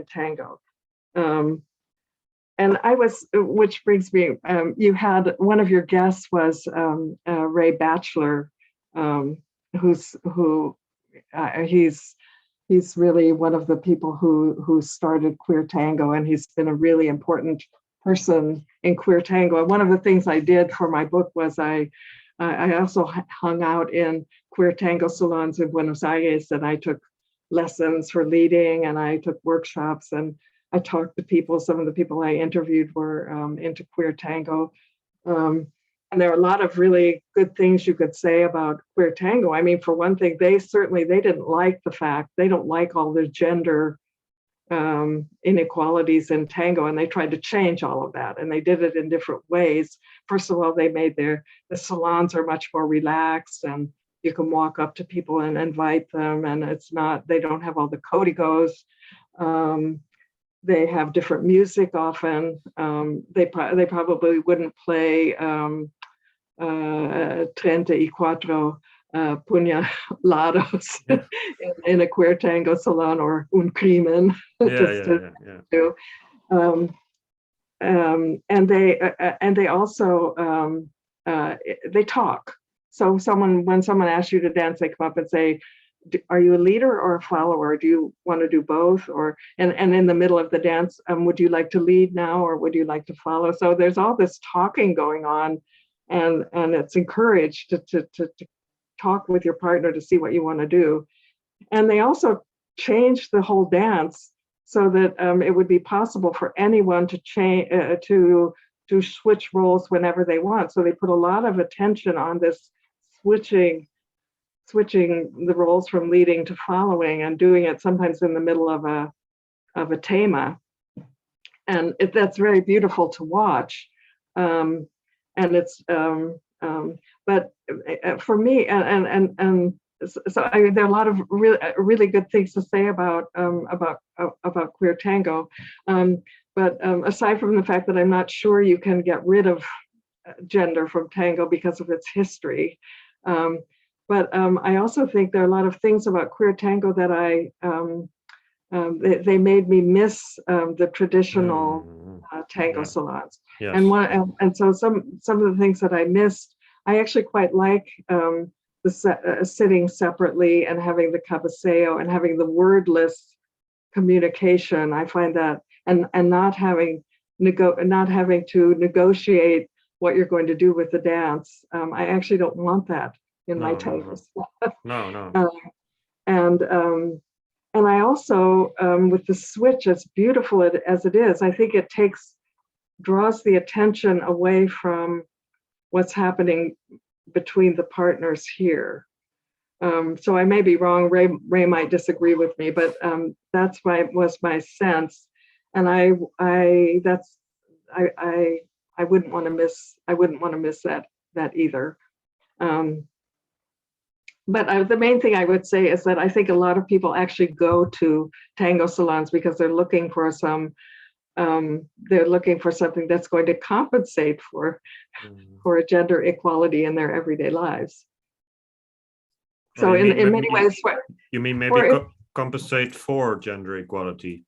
tango. And which brings me. You had one of your guests was Ray Batchelor, he's really one of the people who started queer tango, and he's been a really important person in queer tango. And one of the things I did for my book was I also hung out in queer tango salons in Buenos Aires, and I took lessons for leading, and I took workshops, and I talked to people. Some of the people I interviewed were into queer tango. And there are a lot of really good things you could say about queer tango. I mean, for one thing, they didn't like the fact, they don't like all the gender inequalities in tango, and they tried to change all of that, and they did it in different ways. First of all, they made the salons are much more relaxed, and you can walk up to people and invite them, and they don't have all the códigos. They have different music often. They probably wouldn't play 34 puñalados in a queer tango salon, or un crimen. And they also they talk. So when someone asks you to dance, they come up and say, are you a leader or a follower? Do you want to do both? And in the middle of the dance, would you like to lead now, or would you like to follow? So there's all this talking going on, and it's encouraged to talk with your partner to see what you want to do. And they also changed the whole dance so that it would be possible for anyone to change to switch roles whenever they want. So they put a lot of attention on this switching the roles from leading to following, and doing it sometimes in the middle of a tema, and that's very beautiful to watch. And it's but for me, and so there are a lot of really good things to say about queer tango, but aside from the fact that I'm not sure you can get rid of gender from tango because of its history. But I also think there are a lot of things about queer tango that they made me miss the traditional tango salons. Yes. And so some of the things that I missed, I actually quite like sitting separately and having the cabeceo and having the wordless communication. I find that, and not having to negotiate what you're going to do with the dance. I actually don't want that in my tangos. No. And I also, with the switch, as beautiful as it is, I think it draws the attention away from what's happening between the partners here. So I may be wrong. Ray might disagree with me, but that's was my sense, and I wouldn't want to miss that either. But the main thing I would say is that I think a lot of people actually go to tango salons because they're looking for something that's going to compensate for a gender equality in their everyday lives. So in many ways, you mean maybe compensate for gender equality?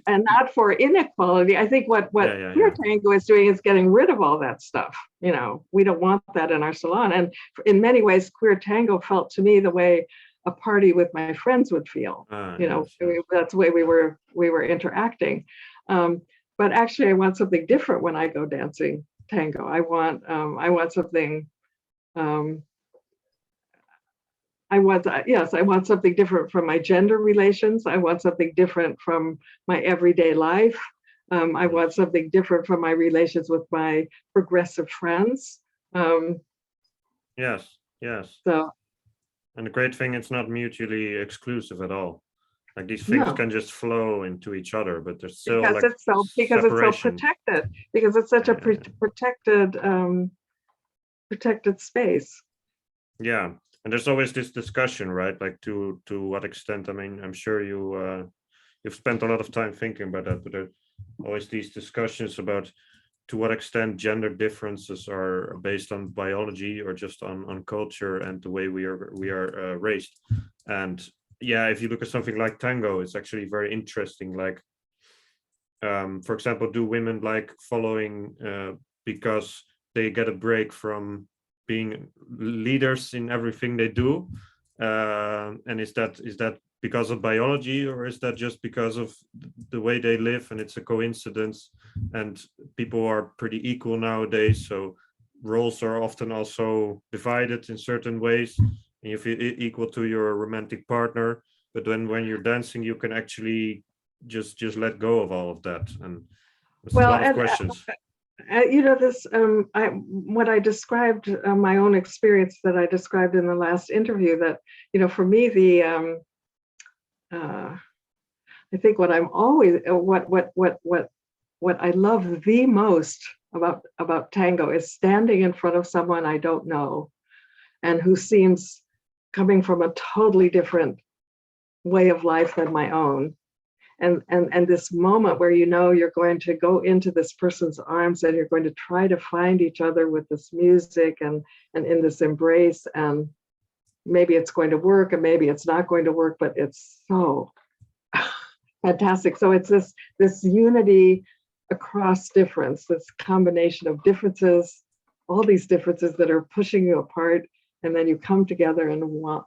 And not for inequality. I think what queer tango is doing is getting rid of all that stuff. We don't want that in our salon. And in many ways, queer tango felt to me the way a party with my friends would feel. Yes. That's the way we were interacting. But actually, I want something different when I go dancing tango. I want something. I want something different from my gender relations. I want something different from my everyday life. I want something different from my relations with my progressive friends. Yes. So, and the great thing, it's not mutually exclusive at all. Like these things can just flow into each other, but there's still because it's so protected. Because it's such a protected space. Yeah. And there's always this discussion, right? Like to what extent? I mean, I'm sure you've spent a lot of time thinking about that, but there's always these discussions about to what extent gender differences are based on biology or just on culture and the way we are raised. And if you look at something like tango, it's actually very interesting. Like, for example, do women like following because they get a break from being leaders in everything they do, and is that because of biology, or is that just because of the way they live and it's a coincidence? And people are pretty equal nowadays, so roles are often also divided in certain ways, and you feel equal to your romantic partner, but then when you're dancing you can actually just let go of all of that. And there's a lot of questions. What I described, my own experience that I described in the last interview, that for me I think what I'm always what I love the most about tango is standing in front of someone I don't know and who seems coming from a totally different way of life than my own. And this moment where you're going to go into this person's arms and you're going to try to find each other with this music and in this embrace, and maybe it's going to work and maybe it's not going to work, but it's so fantastic. So it's this unity across difference, this combination of differences, all these differences that are pushing you apart, and then you come together and want.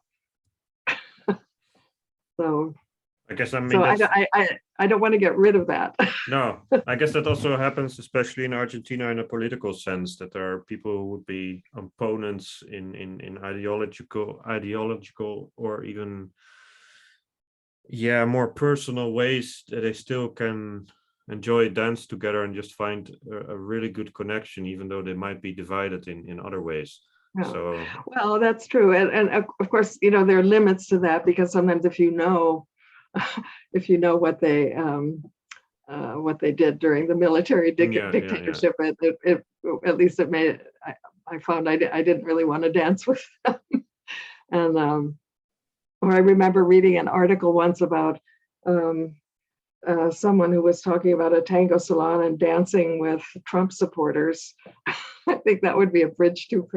So I guess I don't want to get rid of that. No, I guess that also happens, especially in Argentina, in a political sense, that there are people who would be opponents in ideological or even more personal ways, that they still can enjoy dance together and just find a really good connection, even though they might be divided in other ways. Yeah. So well, that's true, and of course there are limits to that, because sometimes if you know what they did during the military dictatorship, it at least it made I found I didn't really want to dance with them. And or I remember reading an article once about someone who was talking about a tango salon and dancing with Trump supporters. I think that would be a bridge too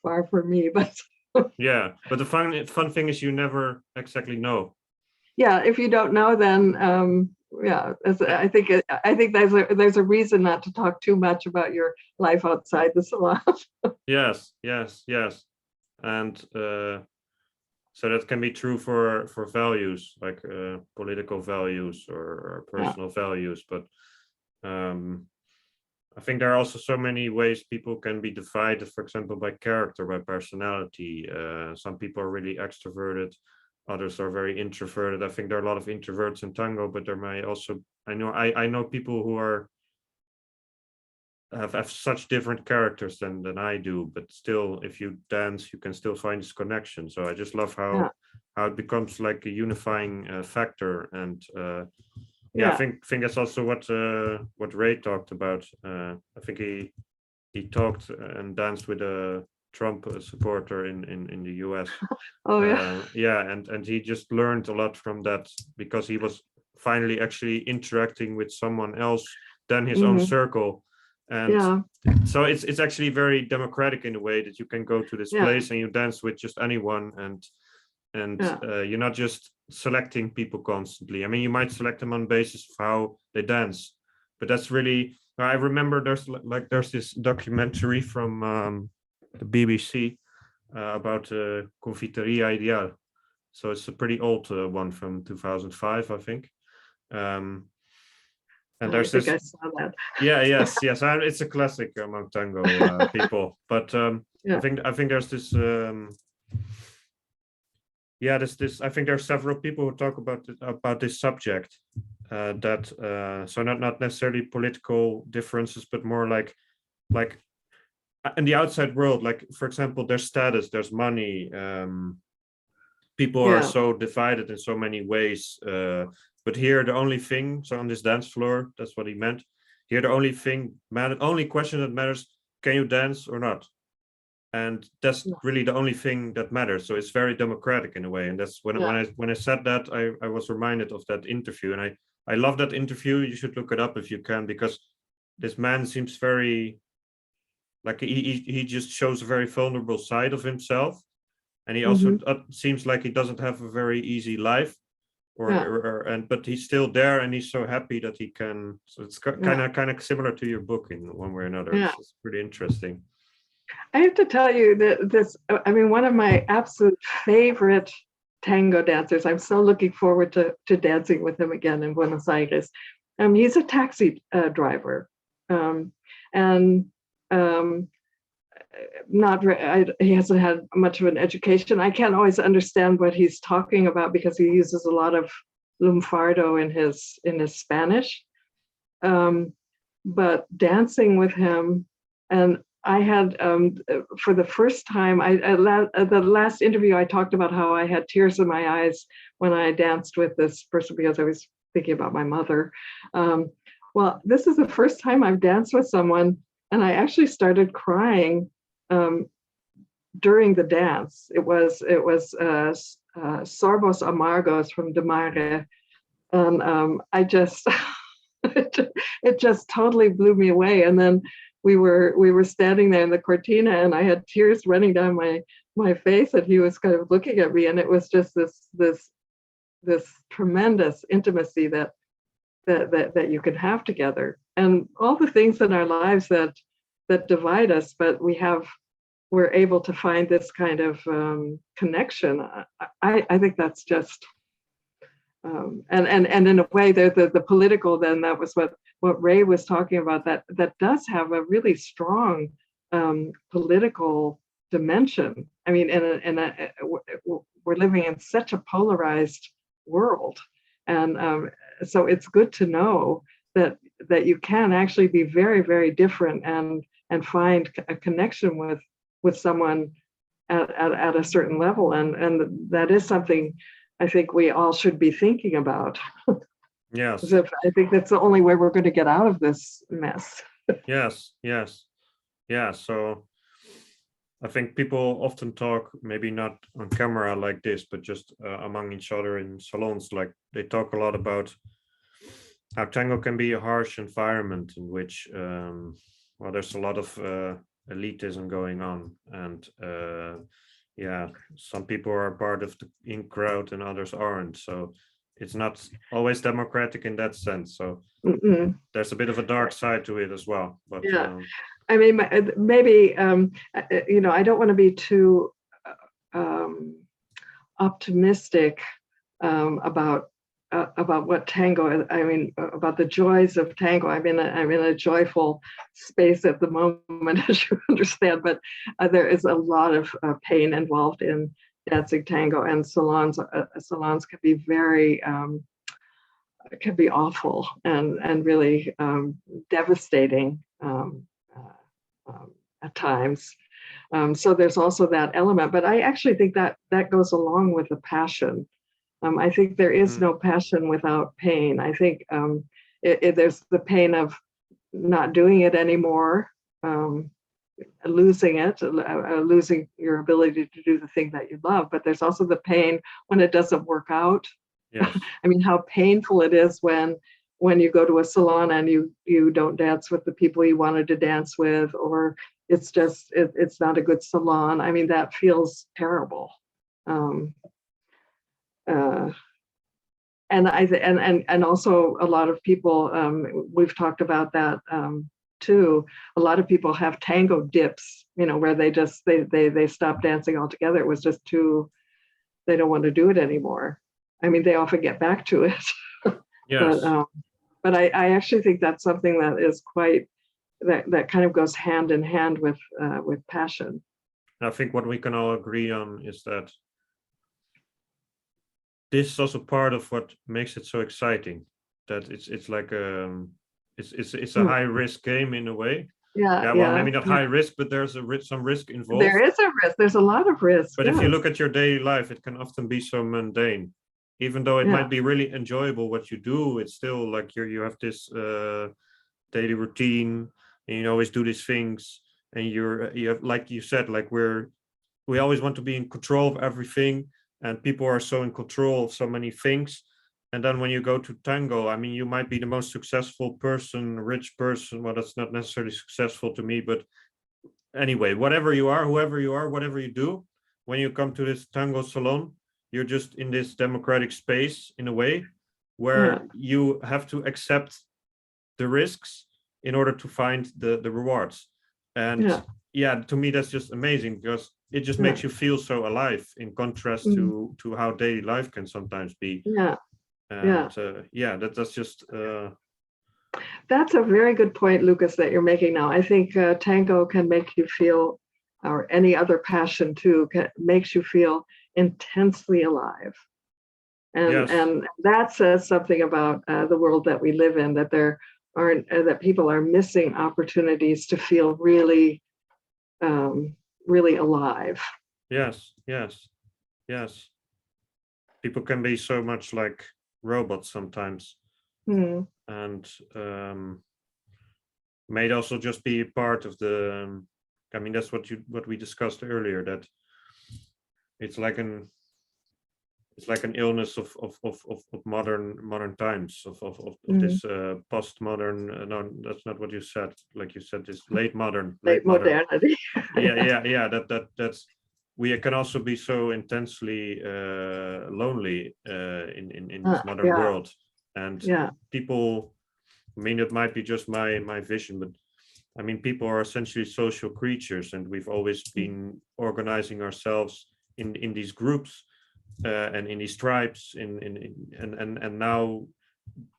far for me, but but the fun thing is you never exactly know. If you don't know, then I think there's a reason not to talk too much about your life outside the salon. Yes, and so that can be true for values, like political values or personal values, but I think there are also so many ways people can be divided, for example, by character, by personality. Some people are really extroverted, others are very introverted. I think there are a lot of introverts in tango, but there may also, I know people who have such different characters than I do, but still, if you dance, you can still find this connection. So I just love how it becomes like a unifying factor. And I think that's also what Ray talked about. I think he talked and danced with a Trump supporter in the US. Oh yeah. Yeah, and he just learned a lot from that because he was finally actually interacting with someone else than his own circle. And Yeah. so it's actually very democratic in a way that you can go to this Yeah. place and you dance with just anyone, and you're not just selecting people constantly. I mean, you might select them on basis of how they dance, but that's really, I remember there's this documentary from the BBC about Confiteria Ideal. So it's a pretty old one from 2005, I think. And I there's think this, I saw that. yes, it's a classic among tango people. But Yeah. I think there's this this I think there are several people who talk about this subject, that so not necessarily political differences, but more like in the outside world, like for example, there's status, there's money, people are Yeah. so divided in so many ways, but here the only thing, so on this dance floor, that's what he meant, here the only question that matters, can you dance or not? And that's Yeah. really the only thing that matters. So it's very democratic in a way. And that's when I said that, I was reminded of that interview. And I love that interview. You should look it up if you can, because this man seems very, like he just shows a very vulnerable side of himself. And he also seems like he doesn't have a very easy life, but he's still there, and he's so happy that he can. So it's kind of similar to your book in one way or another. Yeah. It's pretty interesting. I have to tell you that I mean, one of my absolute favorite tango dancers, I'm so looking forward to dancing with him again in Buenos Aires. He's a taxi driver, and he hasn't had much of an education. I can't always understand what he's talking about because he uses a lot of lunfardo in his Spanish. But dancing with him, and I had for the first time, the last interview I talked about how I had tears in my eyes when I danced with this person because I was thinking about my mother. Well, this is the first time I've danced with someone, and I actually started crying during the dance. It was Sorbos Amargos from De Mare, and I just it just totally blew me away. And then we were standing there in the cortina, and I had tears running down my face, and he was kind of looking at me, and it was just this tremendous intimacy that you can have together, and all the things in our lives that divide us, but we're able to find this kind of connection. I think that's just and in a way the political, then that was what Ray was talking about, that does have a really strong political dimension. I mean, we're living in such a polarized world, and so it's good to know that you can actually be very, very different and find a connection with someone at a certain level, and that is something I think we all should be thinking about. Yes. I think that's the only way we're going to get out of this mess. Yes. Yeah. So I think people often talk, maybe not on camera like this, but just among each other in salons, like they talk a lot about how tango can be a harsh environment in which, there's a lot of elitism going on, and some people are part of the in crowd and others aren't. So it's not always democratic in that sense. So there's a bit of a dark side to it as well. But I mean, maybe I don't want to be too optimistic about what tango is. I mean, about the joys of tango. I'm in a joyful space at the moment, as you understand. But there is a lot of pain involved in dancing tango, and salons can be very can be awful and really devastating at times. So there's also that element. But I actually think that goes along with the passion. I think there is no passion without pain. I think there's the pain of not doing it anymore, losing it, losing your ability to do the thing that you love, but there's also the pain when it doesn't work out. Yes. I mean, how painful it is when you go to a salon and you don't dance with the people you wanted to dance with, or it's just it's not a good salon. I mean, that feels terrible. Um, uh, and also a lot of people, we've talked about that too. A lot of people have tango dips, where they stop dancing altogether. It was just too, they don't want to do it anymore. I mean, they often get back to it. Yes. But I actually think that's something that is quite, that kind of goes hand in hand with passion. I think what we can all agree on is that this is also part of what makes it so exciting. That it's like it's a high risk game in a way. Yeah. Well, maybe not high risk, but there's some risk involved. There is a risk. There's a lot of risk. But if you look at your daily life, it can often be so mundane. Even though it might be really enjoyable what you do, it's still like you have this daily routine, and you always do these things, and you have, like you said, like we always want to be in control of everything, and people are so in control of so many things. And then when you go to tango, I mean, you might be the most successful person, rich person. Well, that's not necessarily successful to me, but anyway, whatever you are, whoever you are, whatever you do, when you come to this tango salon, you're just in this democratic space in a way where you have to accept the risks in order to find the rewards. And to me, that's just amazing, because it just makes you feel so alive, in contrast to how daily life can sometimes be. That's just that's a very good point, Lucas, that you're making now. I think tango can make you feel, or any other passion too, makes you feel intensely alive. And that says something about the world that we live in, that there aren't, that people are missing opportunities to feel really really alive. Yes. People can be so much like robots sometimes. And may it also just be part of the I mean, that's what we discussed earlier, that it's like an illness of modern times, of this postmodern. No, that's not what you said. Like you said, this late modernity. That's we can also be so intensely lonely in this modern world, and people. I mean, it might be just my vision, but I mean, people are essentially social creatures, and we've always been organizing ourselves in these groups. And in these tribes, and now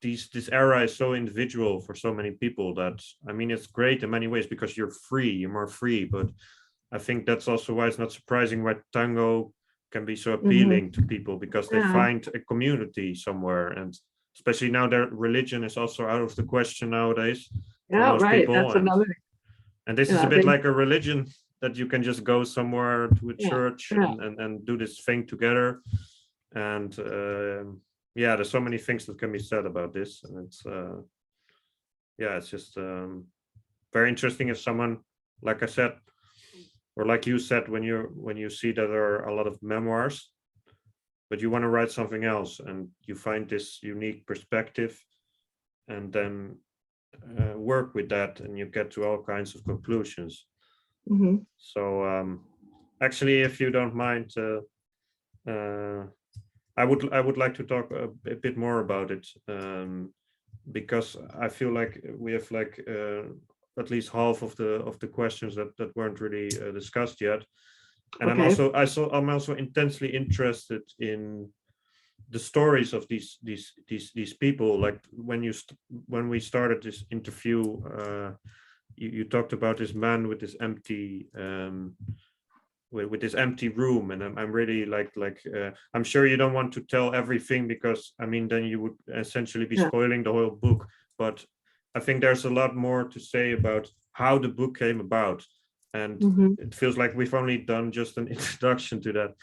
this era is so individual for so many people that, I mean, it's great in many ways because you're more free. But I think that's also why it's not surprising why tango can be so appealing to people, because they find a community somewhere, and especially now that religion is also out of the question nowadays. People. That's another. And this is a bit like a religion, that you can just go somewhere to a church and do this thing together. And there's so many things that can be said about this. And it's just very interesting if someone, like I said, or like you said, when you see that there are a lot of memoirs, but you want to write something else, and you find this unique perspective, and then work with that, and you get to all kinds of conclusions. So actually, if you don't mind, I would like to talk a bit more about it, because I feel like we have like at least half of the questions that weren't really discussed yet. And I'm also intensely interested in the stories of these people. Like when we started this interview, you talked about this man with this empty with this empty room, and I'm really like I'm sure you don't want to tell everything, because I mean then you would essentially be spoiling the whole book. But I think there's a lot more to say about how the book came about, and it feels like we've only done just an introduction to that.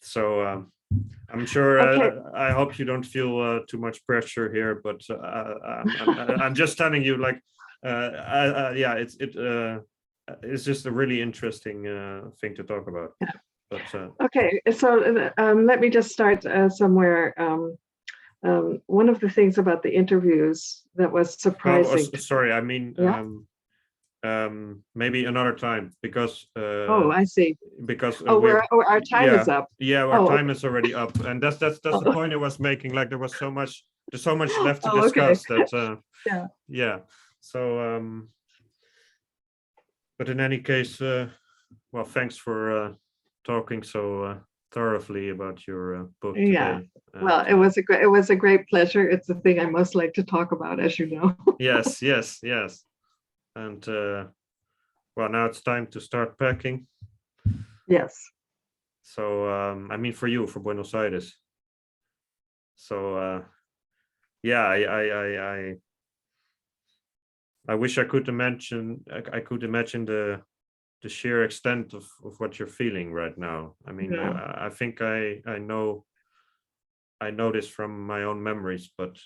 So I'm sure. I hope you don't feel too much pressure here, but I'm just telling you, like, it's just a really interesting thing to talk about. Yeah. But okay, so let me just start somewhere. One of the things about the interviews that was surprising. sorry, I mean, yeah. Maybe another time, because Oh, I see. because our time is up. Yeah, our Oh, time okay. is already up, and that's the Oh, point I was making. Like there's so much left to oh, okay. discuss that Yeah. yeah. So but in any case, well, thanks for talking so thoroughly about your book Yeah. today. Well, And, it was a great pleasure. It's the thing I most like to talk about, as you know. yes, yes, yes. And well, now it's time to start packing. Yes. So I mean, for you, for Buenos Aires. So yeah, I wish I could imagine. I could imagine the sheer extent of what you're feeling right now. I mean, Yeah. I think I know this from my own memories, but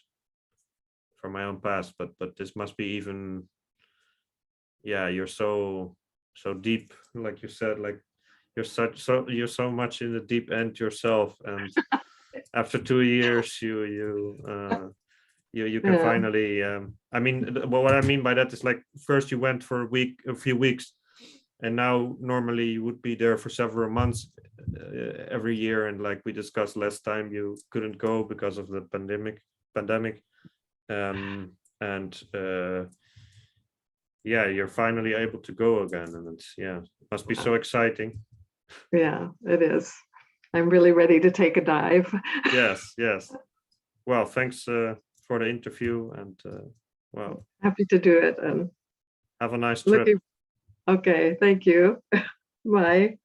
from my own past. But this must be even. Yeah, you're so deep, like you said, like you're so much in the deep end yourself, and after 2 years you can Yeah. finally I mean what I mean by that is, like, first you went for a few weeks, and now normally you would be there for several months every year, and like we discussed last time, you couldn't go because of the pandemic and yeah, you're finally able to go again, and it's, yeah, it must be so exciting. Yeah, it is. I'm really ready to take a dive. Yes, yes. Well, thanks for the interview, and well, Happy to do it. And have a nice trip. looking. Okay, thank you. Bye.